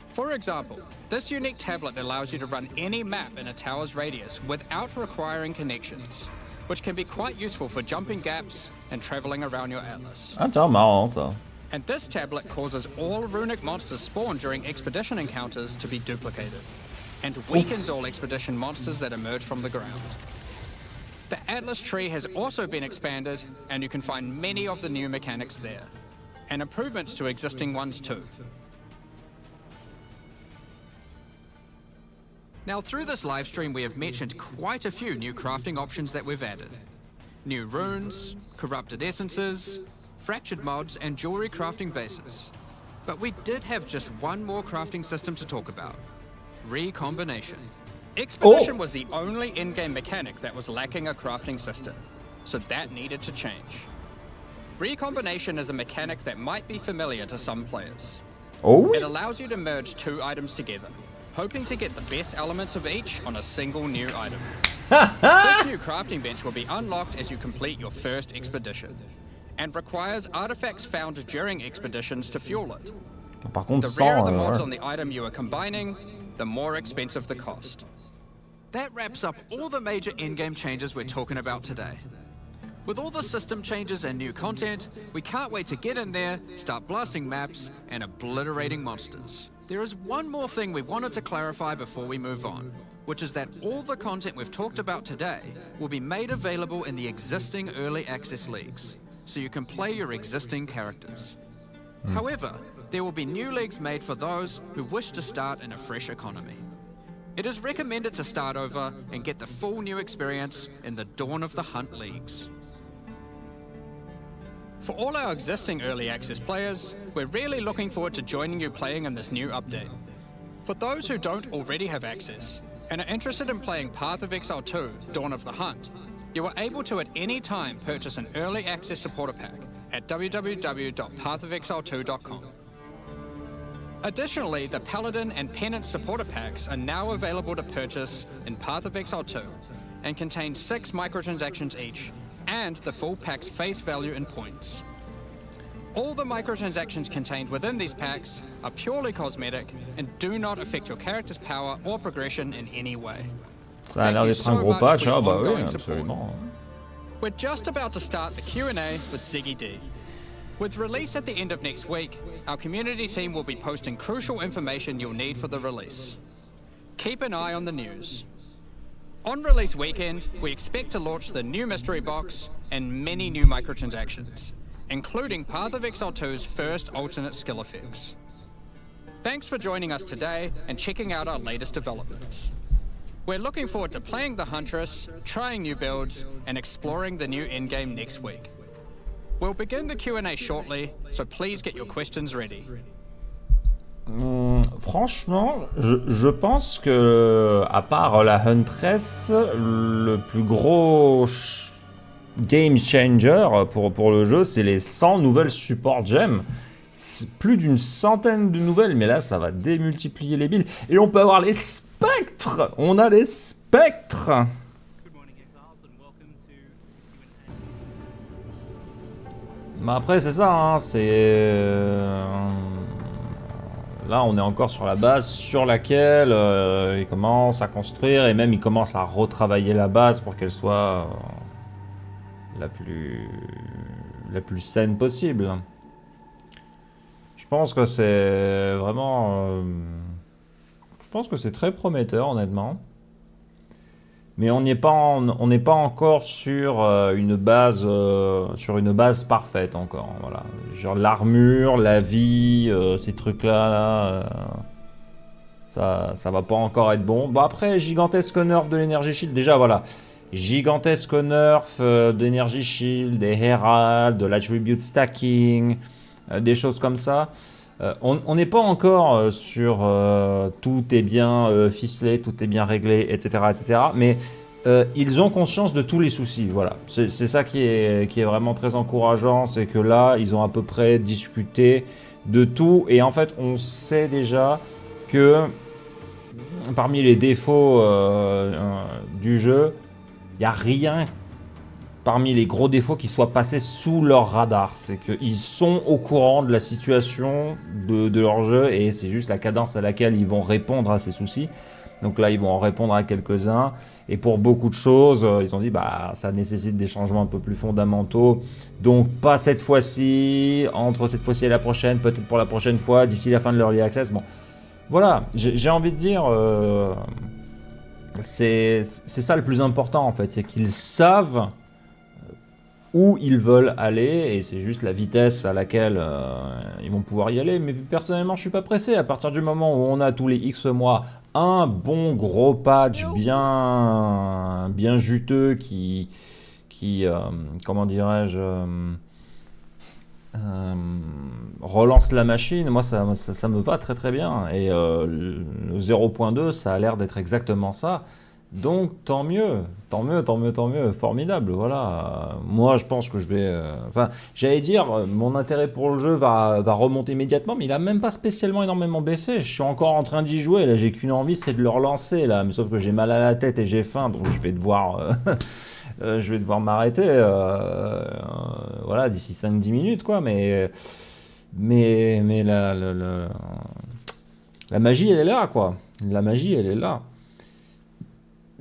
For example, this unique tablet allows you to run any map in a tower's radius without requiring connections, which can be quite useful for jumping gaps and traveling around your atlas. Ah, tiens, marrant ça. And this tablet causes all runic monsters spawned during expedition encounters to be duplicated, and weakens all expedition monsters that emerge from the ground. The Atlas tree has also been expanded, and you can find many of the new mechanics there, and improvements to existing ones too. Now, through this live stream, we have mentioned quite a few new crafting options that we've added. New runes, corrupted essences, fractured mods, and jewelry crafting bases. But we did have just one more crafting system to talk about: recombination. Expedition was the only in-game mechanic that was lacking a crafting system, so that needed to change. Recombination is a mechanic that might be familiar to some players. Oh, It allows you to merge two items together, hoping to get the best elements of each on a single new item. This new crafting bench will be unlocked as you complete your first expedition, and requires artifacts found during expeditions to fuel it. par contre, The rarer sans... the mods ouais. on the item you are combining, the more expensive the cost. That wraps up all the major in-game changes we're talking about today. With all the system changes and new content, we can't wait to get in there, start blasting maps, and obliterating monsters. There is one more thing we wanted to clarify before we move on, which is that all the content we've talked about today will be made available in the existing early access leagues, so you can play your existing characters. However, there will be new leagues made for those who wish to start in a fresh economy. It is recommended to start over and get the full new experience in the Dawn of the Hunt leagues. For all our existing early access players, we're really looking forward to joining you playing in this new update. For those who don't already have access and are interested in playing Path of Exile 2, Dawn of the Hunt, you are able to at any time purchase an early access supporter pack at www.pathofexile2.com. Additionally, the Paladin and Penance supporter packs are now available to purchase in Path of Exile 2 and contain 6 microtransactions each, and the full pack's face value in points. All the microtransactions contained within these packs are purely cosmetic and do not affect your character's power or progression in any way. Ça a l'air d'être un gros patch, ah bah oui, absolument. We're just about to start the Q&A with Ziggy D. With release at the end of next week, our community team will be posting crucial information you'll need for the release. Keep an eye on the news. On release weekend, we expect to launch the new mystery box and many new microtransactions, including Path of Exile 2's first alternate skill effects. Thanks for joining us today and checking out our latest developments. We're looking forward to playing the Huntress, trying new builds, and exploring the new endgame next week. We'll begin the Q&A shortly, so please get your questions ready. Franchement, je pense que, à part la Huntress, le plus gros game changer pour le jeu, c'est les 100 nouvelles support gems. Plus d'une centaine de nouvelles, mais là, ça va démultiplier les builds. Et on peut avoir les spectres. On a les spectres. Mais après, c'est ça, hein, là, on est encore sur la base sur laquelle il commence à construire, et même il commence à retravailler la base pour qu'elle soit la plus saine possible. Je pense que c'est vraiment... je pense que c'est très prometteur, honnêtement. Mais on n'est pas encore sur une base parfaite encore. Voilà. Genre l'armure, la vie, ces trucs-là, ça va pas encore être bon. Bon, après, gigantesque nerf de l'énergie shield. Déjà, voilà. Gigantesque nerf d'énergie shield, des heralds, de l'attribute stacking, des choses comme ça. On n'est pas encore sur tout est bien ficelé, tout est bien réglé, etc. etc. Mais ils ont conscience de tous les soucis. Voilà. C'est ça qui est vraiment très encourageant. C'est que là, ils ont à peu près discuté de tout. Et en fait, on sait déjà que parmi les défauts du jeu, il n'y a rien parmi les gros défauts qui soient passés sous leur radar. C'est qu'ils sont au courant de la situation de leur jeu et c'est juste la cadence à laquelle ils vont répondre à ces soucis. Donc là, ils vont en répondre à quelques-uns. Et pour beaucoup de choses, ils ont dit bah ça nécessite des changements un peu plus fondamentaux. Donc pas cette fois-ci, entre cette fois-ci et la prochaine, peut-être pour la prochaine fois, d'ici la fin de l'Early Access. Bon, voilà, j'ai envie de dire, c'est ça le plus important en fait, c'est qu'ils savent où ils veulent aller, et c'est juste la vitesse à laquelle ils vont pouvoir y aller. Mais personnellement, je suis pas pressé. À partir du moment où on a tous les X mois un bon gros patch bien juteux qui comment dirais-je, relance la machine, moi ça me va très très bien. Et le 0.2, ça a l'air d'être exactement ça. Donc tant mieux, formidable, voilà. Moi je pense que je vais... Enfin, j'allais dire, mon intérêt pour le jeu va remonter immédiatement, mais il a même pas spécialement énormément baissé. Je suis encore en train d'y jouer, là j'ai qu'une envie, c'est de le relancer, là. Mais sauf que j'ai mal à la tête et j'ai faim, donc je vais devoir... je vais devoir m'arrêter, voilà, d'ici 5-10 minutes, quoi, mais la magie, elle est là, quoi. La magie, elle est là.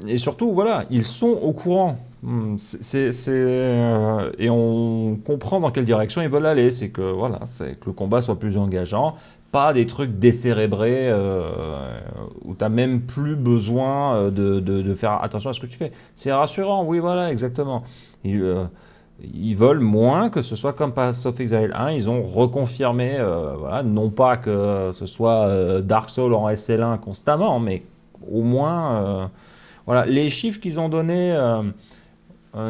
Et surtout, voilà, ils sont au courant. Et on comprend dans quelle direction ils veulent aller. C'est que, voilà, c'est que le combat soit plus engageant. Pas des trucs décérébrés où tu n'as même plus besoin de faire attention à ce que tu fais. C'est rassurant, oui, voilà, exactement. Ils veulent moins que ce soit comme Path of Exile 1. Ils ont reconfirmé, voilà, non pas que ce soit Dark Souls en SL1 constamment, mais au moins... voilà, les chiffres qu'ils ont donnés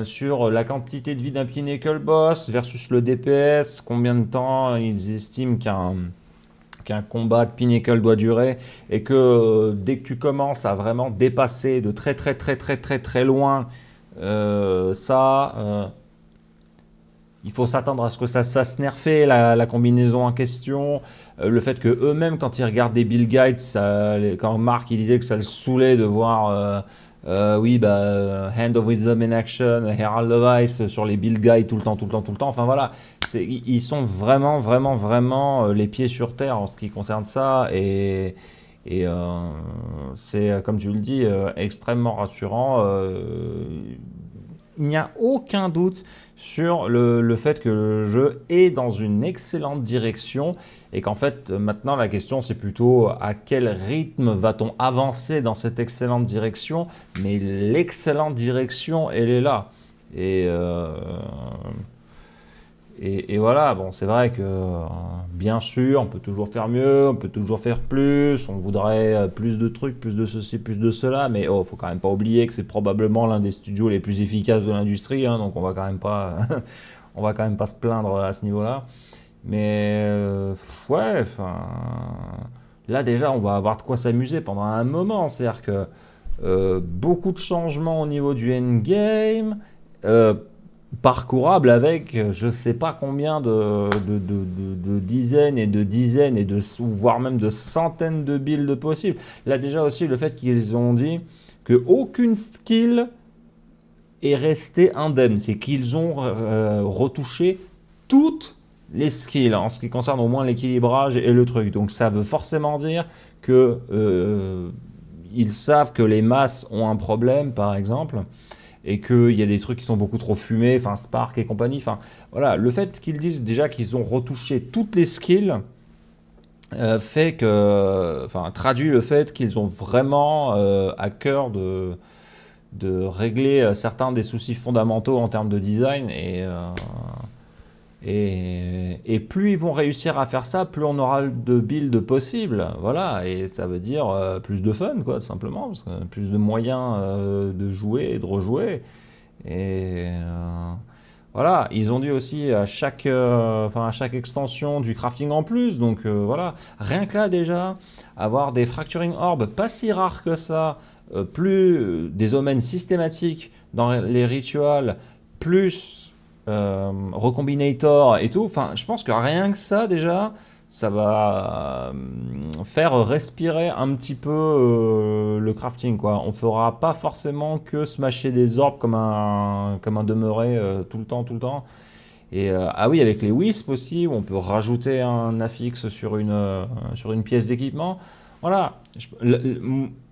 sur la quantité de vie d'un Pinnacle Boss versus le DPS, combien de temps ils estiment qu'un combat de Pinnacle doit durer, et que dès que tu commences à vraiment dépasser de très très très très très très loin il faut s'attendre à ce que ça se fasse nerfer, la combinaison en question. Le fait que eux-mêmes, quand ils regardent des build guides, quand Marc il disait que ça le saoulait de voir oui, Hand of Wisdom in Action, Herald of Ice sur les build guides tout le temps. Enfin voilà, ils sont vraiment les pieds sur terre en ce qui concerne ça. Et c'est, comme je le dis, extrêmement rassurant. Il n'y a aucun doute sur le fait que le jeu est dans une excellente direction et qu'en fait maintenant la question c'est plutôt à quel rythme va-t-on avancer dans cette excellente direction, mais l'excellente direction elle est là. Et voilà, bon, c'est vrai que bien sûr, on peut toujours faire mieux, on peut toujours faire plus, on voudrait plus de trucs, plus de ceci, plus de cela, mais oh, faut quand même pas oublier que c'est probablement l'un des studios les plus efficaces de l'industrie, hein, donc on va quand même pas, on va quand même pas se plaindre à ce niveau-là. Mais ouais, enfin, là déjà, on va avoir de quoi s'amuser pendant un moment, c'est-à-dire que beaucoup de changements au niveau du endgame. Parcourable avec je sais pas combien de dizaines et de voire même de centaines de builds possibles. Là déjà aussi le fait qu'ils ont dit que aucune skill est restée indemne, c'est qu'ils ont retouché toutes les skills en ce qui concerne au moins l'équilibrage et le truc. Donc ça veut forcément dire que ils savent que les masses ont un problème par exemple, et qu'il y a des trucs qui sont beaucoup trop fumés, enfin Spark et compagnie, enfin voilà, le fait qu'ils disent déjà qu'ils ont retouché toutes les skills fait que, enfin traduit le fait qu'ils ont vraiment à cœur de régler certains des soucis fondamentaux en termes de design, et plus ils vont réussir à faire ça, plus on aura de builds possibles, voilà, et ça veut dire plus de fun, quoi, tout simplement, parce que plus de moyens de jouer et de rejouer, et voilà, ils ont dit aussi à chaque extension du crafting en plus, donc voilà, rien que là déjà, avoir des fracturing orbs pas si rares que ça, plus des omens systématiques dans les rituals, plus Recombinator et tout, enfin je pense que rien que ça déjà ça va faire respirer un petit peu le crafting, quoi. On fera pas forcément que smasher des orbes comme un demeuré tout le temps, tout le temps. Et ah oui, avec les wisps aussi, où on peut rajouter un affix sur une pièce d'équipement. Voilà.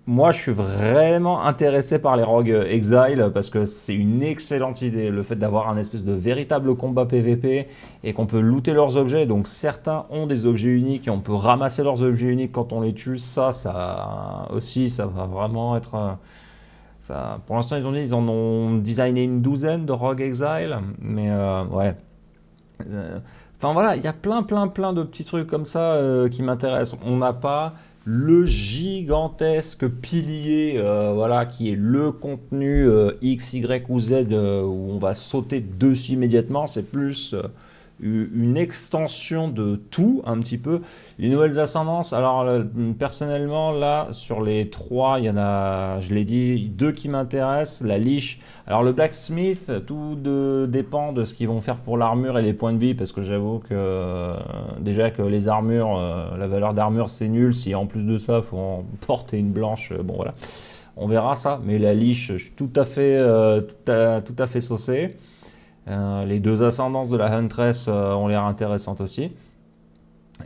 Moi, je suis vraiment intéressé par les Rogue Exile parce que c'est une excellente idée. Le fait d'avoir un espèce de véritable combat PVP et qu'on peut looter leurs objets. Donc certains ont des objets uniques et on peut ramasser leurs objets uniques quand on les tue. Ça aussi, ça va vraiment être... ça, pour l'instant, ils en ont designé une douzaine de Rogue Exile. Mais ouais. Enfin voilà, il y a plein de petits trucs comme ça qui m'intéressent. On n'a pas le gigantesque pilier, voilà, qui est le contenu X, Y ou Z où on va sauter dessus immédiatement. C'est plus une extension de tout un petit peu. Les nouvelles ascendances, alors personnellement là sur les 3, il y en a, je l'ai dit, 2 qui m'intéressent. La liche, alors le blacksmith, tout dépend de ce qu'ils vont faire pour l'armure et les points de vie, parce que j'avoue que déjà que les armures, la valeur d'armure c'est nul, si en plus de ça il faut en porter une blanche, bon voilà, on verra ça. Mais la liche, je suis tout à fait saucé. Les 2 ascendances de la Huntress ont l'air intéressantes aussi.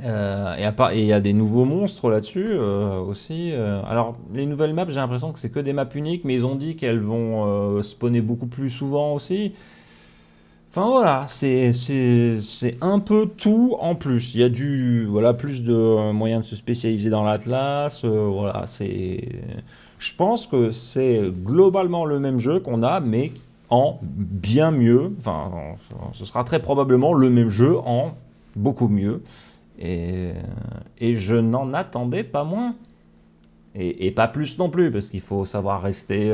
Et il y a des nouveaux monstres là-dessus aussi. Alors, les nouvelles maps, j'ai l'impression que c'est que des maps uniques, mais ils ont dit qu'elles vont spawner beaucoup plus souvent aussi. Enfin voilà, c'est un peu tout en plus. Il y a voilà, plus de moyens de se spécialiser dans l'Atlas. Voilà, je pense que c'est globalement le même jeu qu'on a, mais en bien mieux. Enfin, ce sera très probablement le même jeu en beaucoup mieux. Et je n'en attendais pas moins. Et pas plus non plus, parce qu'il faut savoir rester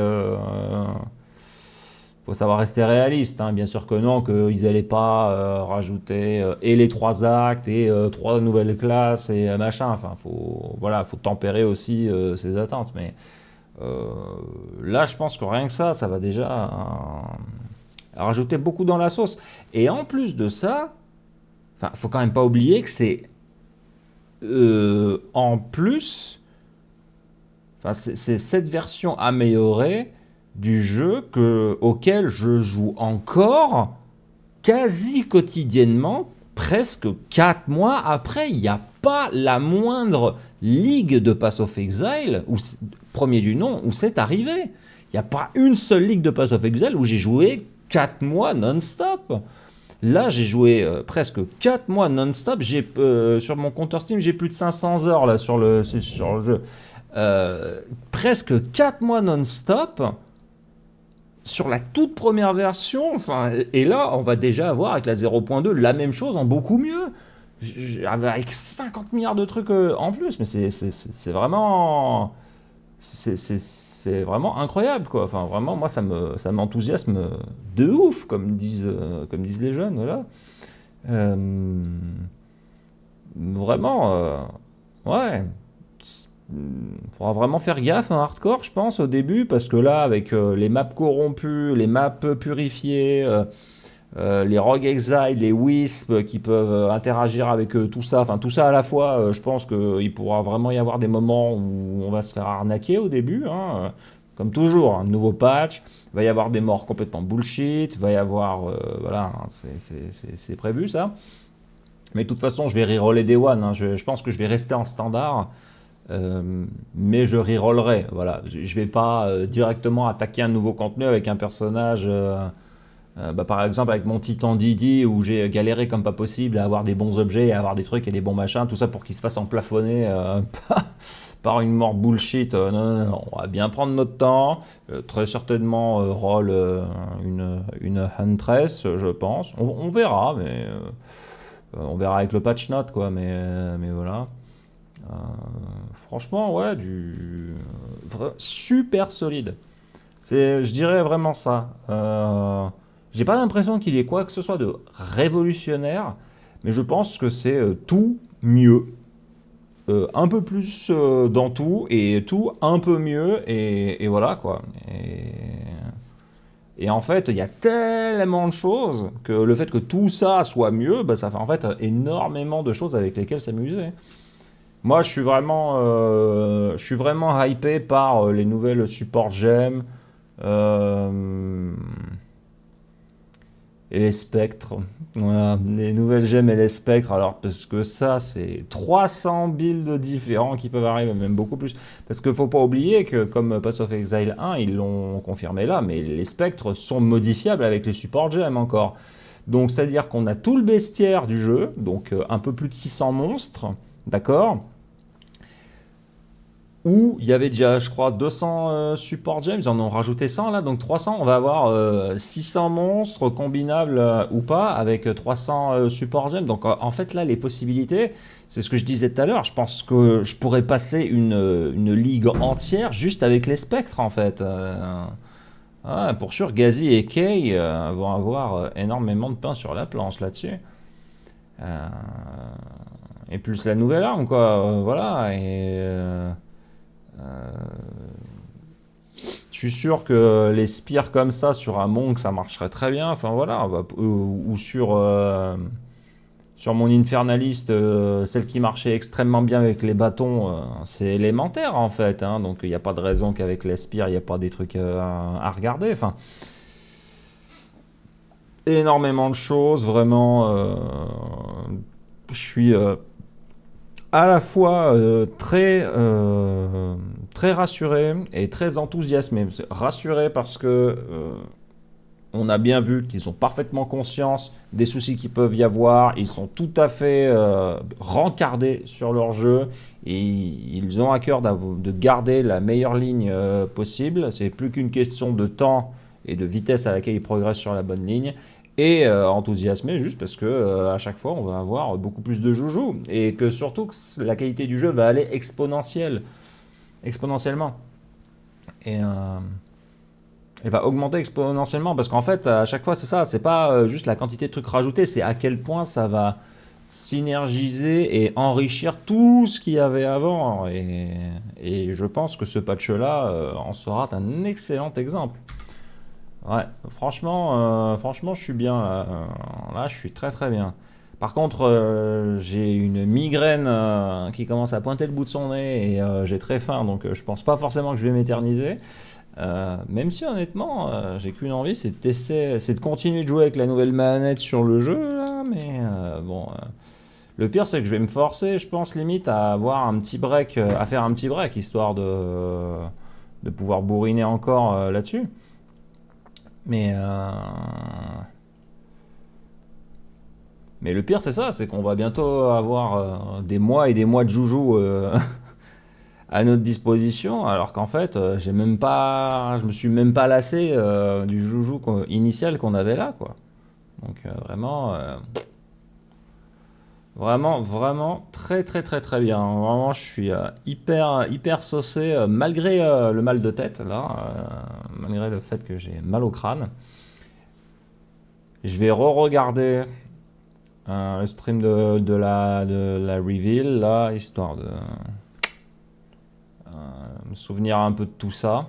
réaliste. Hein. Bien sûr que non, qu'ils n'allaient pas rajouter et les 3 actes et 3 nouvelles classes et machin. Enfin, faut tempérer aussi ses attentes. Mais là, je pense que rien que ça va déjà rajouter beaucoup dans la sauce. Et en plus de ça, faut quand même pas oublier que c'est en plus, c'est cette version améliorée du jeu auquel je joue encore quasi quotidiennement, presque 4 mois après. Il n'y a pas la moindre ligue de Pass of Exile, premier du nom, où c'est arrivé. Il n'y a pas une seule ligue de Pass of Exile où j'ai joué 4 mois non-stop. Là, j'ai joué presque 4 mois non-stop. Sur mon compteur Steam, j'ai plus de 500 heures là, sur le jeu. Presque 4 mois non-stop sur la toute première version. Et là, on va déjà avoir avec la 0.2 la même chose en beaucoup mieux. Avec 50 milliards de trucs en plus. Mais c'est vraiment... C'est vraiment incroyable, quoi. Enfin, vraiment, moi, ça m'enthousiasme de ouf, comme disent les jeunes, voilà. Vraiment, ouais. Faudra vraiment faire gaffe en hardcore, je pense, au début, parce que là, avec les maps corrompues, les maps purifiées, les Rogue Exile, les Wisps qui peuvent interagir avec tout ça, enfin tout ça à la fois, je pense qu'il pourra vraiment y avoir des moments où on va se faire arnaquer au début, hein, comme toujours, un nouveau patch, il va y avoir des morts complètement bullshit, il va y avoir, voilà, hein, c'est prévu ça. Mais de toute façon, je vais reroller des one, hein, je pense que je vais rester en standard. Mais je rerollerai, voilà. Je vais pas directement attaquer un nouveau contenu avec un personnage, par exemple avec mon titan Didi, où j'ai galéré comme pas possible à avoir des bons objets, à avoir des trucs et des bons machins, tout ça pour qu'il se fasse emplafonner par une mort bullshit. Non, on va bien prendre notre temps, très certainement roll une Huntress, je pense. On verra, mais on verra avec le patch note, quoi, mais voilà. Franchement, ouais, super solide. Je dirais vraiment ça. J'ai pas l'impression qu'il y ait quoi que ce soit de révolutionnaire, mais je pense que c'est tout mieux. Un peu plus dans tout, et tout un peu mieux, et voilà, quoi. Et en fait, il y a tellement de choses que le fait que tout ça soit mieux, bah, ça fait en fait énormément de choses avec lesquelles s'amuser. Moi, je suis vraiment hypé par les nouvelles support gemmes et les spectres. Voilà, les nouvelles gemmes et les spectres. Alors, parce que ça, c'est 300 builds différents qui peuvent arriver, même beaucoup plus. Parce qu'il ne faut pas oublier que, comme Path of Exile 1, ils l'ont confirmé là, mais les spectres sont modifiables avec les support gemmes encore. Donc, c'est-à-dire qu'on a tout le bestiaire du jeu, donc un peu plus de 600 monstres, d'accord, où il y avait déjà, je crois, 200 support gems, ils en ont rajouté 100 là, donc 300, on va avoir 600 monstres combinables ou pas avec 300 support gems. Donc en fait là, les possibilités, c'est ce que je disais tout à l'heure, je pense que je pourrais passer une ligue entière juste avec les spectres en fait. Ouais, pour sûr, Gazi et Kay vont avoir énormément de pain sur la planche là-dessus. Et plus la nouvelle arme, quoi, voilà, je suis sûr que les spires comme ça sur un monk ça marcherait très bien. Enfin voilà, ou sur mon infernaliste, celle qui marchait extrêmement bien avec les bâtons, c'est élémentaire en fait. Hein, donc il n'y a pas de raison qu'avec les spires il n'y a pas des trucs à regarder. Enfin, énormément de choses, vraiment. Je suis à la fois très rassuré et très enthousiasmé. Rassuré parce que on a bien vu qu'ils ont parfaitement conscience des soucis qui peuvent y avoir. Ils sont tout à fait rencardés sur leur jeu et ils ont à cœur de garder la meilleure ligne possible. C'est plus qu'une question de temps et de vitesse à laquelle ils progressent sur la bonne ligne. Et enthousiasmé juste parce que à chaque fois on va avoir beaucoup plus de joujoux et que surtout que la qualité du jeu va aller exponentiellement et elle va augmenter exponentiellement parce qu'en fait à chaque fois c'est ça, c'est pas juste la quantité de trucs rajoutés, c'est à quel point ça va synergiser et enrichir tout ce qu'il y avait avant et je pense que ce patch là en sera un excellent exemple. Ouais, franchement, je suis bien là. Là, je suis très très bien. Par contre, j'ai une migraine qui commence à pointer le bout de son nez et j'ai très faim, donc je pense pas forcément que je vais m'éterniser. Même si honnêtement, j'ai qu'une envie, c'est de tester, c'est de continuer de jouer avec la nouvelle manette sur le jeu là, mais bon. Le pire, c'est que je vais me forcer, je pense limite à avoir un petit break, à faire un petit break histoire de pouvoir bourriner encore là-dessus. Mais le pire, c'est ça, c'est qu'on va bientôt avoir des mois et des mois de joujou à notre disposition, alors qu'en fait, je me suis même pas lassé du joujou initial qu'on avait là, quoi. Donc vraiment très très très très bien. Vraiment, je suis hyper saucé malgré le mal de tête là, malgré le fait que j'ai mal au crâne. Je vais re-regarder le stream de la reveal là, histoire de me souvenir un peu de tout ça.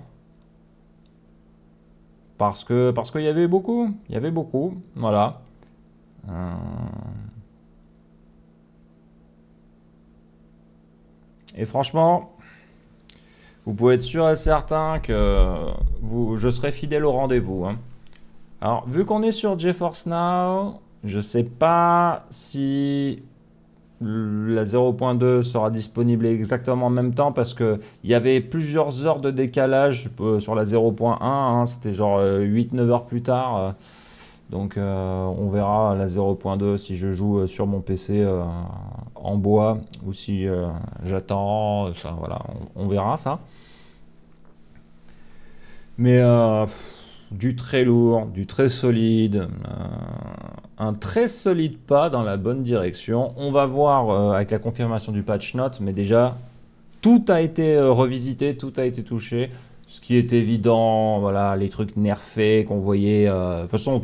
Parce qu'il y avait beaucoup, voilà. Et franchement, vous pouvez être sûr et certain que je serai fidèle au rendez-vous. Hein. Alors, vu qu'on est sur GeForce Now, je sais pas si la 0.2 sera disponible exactement en même temps parce qu'il y avait plusieurs heures de décalage sur la 0.1. Hein, c'était genre 8-9 heures plus tard. Donc on verra la 0.2 si je joue sur mon PC en bois ou si j'attends. Enfin, voilà, on verra ça. Mais du très lourd, du très solide, un très solide pas dans la bonne direction. On va voir avec la confirmation du patch note, mais déjà tout a été revisité, tout a été touché. ce qui est évident, voilà, les trucs nerfés qu'on voyait. De toute façon,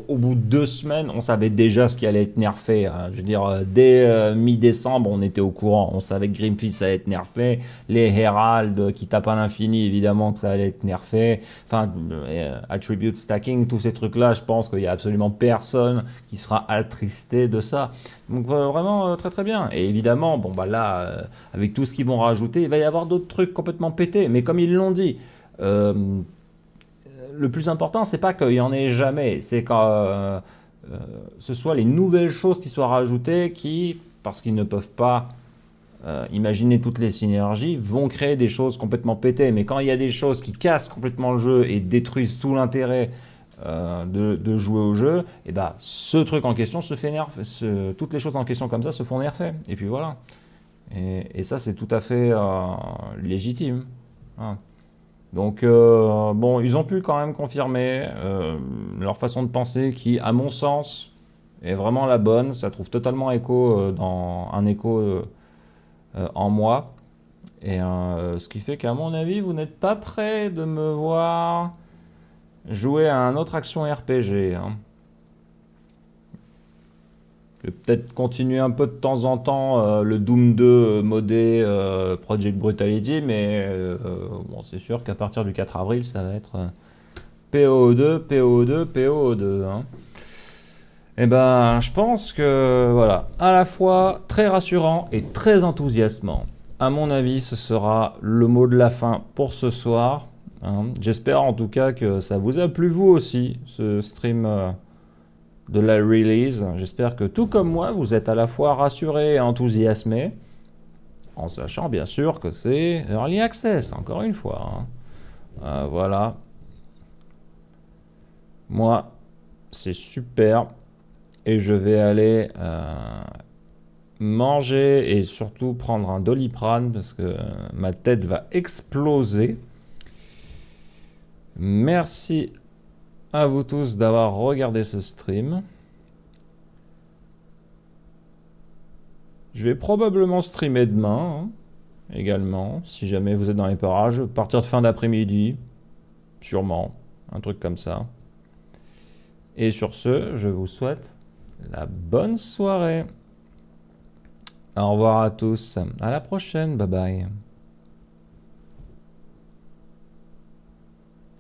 au bout de 2 semaines, on savait déjà ce qui allait être nerfé. Hein. Je veux dire, dès mi-décembre, on était au courant. On savait que Grimfist allait être nerfé. Les Herald qui tapent à l'infini, évidemment que ça allait être nerfé. Enfin, attribute stacking, tous ces trucs-là, je pense qu'il n'y a absolument personne qui sera attristé de ça. Donc vraiment très très bien. Et évidemment, bon bah là, avec tout ce qu'ils vont rajouter, il va y avoir d'autres trucs complètement pétés. Mais comme ils l'ont dit, le plus important, c'est pas qu'il y en ait jamais, c'est que ce soit les nouvelles choses qui soient rajoutées qui, parce qu'ils ne peuvent pas imaginer toutes les synergies, vont créer des choses complètement pétées. Mais quand il y a des choses qui cassent complètement le jeu et détruisent tout l'intérêt de jouer au jeu, et bah, ce truc en question se fait nerfer. Toutes les choses en question comme ça se font nerfer. Et puis voilà. Et ça, c'est tout à fait légitime. Hein. Donc, bon, ils ont pu quand même confirmer leur façon de penser qui, à mon sens, est vraiment la bonne. Ça trouve totalement écho dans un écho en moi. Et ce qui fait qu'à mon avis, vous n'êtes pas prêt de me voir jouer à un autre action RPG. Hein. Je vais peut-être continuer un peu de temps en temps le Doom 2 modé Project Brutality, mais bon, c'est sûr qu'à partir du 4 avril, ça va être PO2, PO2, PO2. Hein. Et ben, je pense que, voilà, à la fois très rassurant et très enthousiasmant. À mon avis, ce sera le mot de la fin pour ce soir. Hein. J'espère en tout cas que ça vous a plu vous aussi, ce stream de la release. J'espère que tout comme moi, vous êtes à la fois rassuré et enthousiasmé, en sachant bien sûr que c'est Early Access, encore une fois. Hein. Voilà. Moi, c'est super. Et je vais aller manger et surtout prendre un Doliprane parce que ma tête va exploser. Merci à vous tous d'avoir regardé ce stream. Je vais probablement streamer demain hein, également, si jamais vous êtes dans les parages, à partir de fin d'après-midi, sûrement, un truc comme ça. Et sur ce, je vous souhaite la bonne soirée. Au revoir à tous, à la prochaine, bye bye.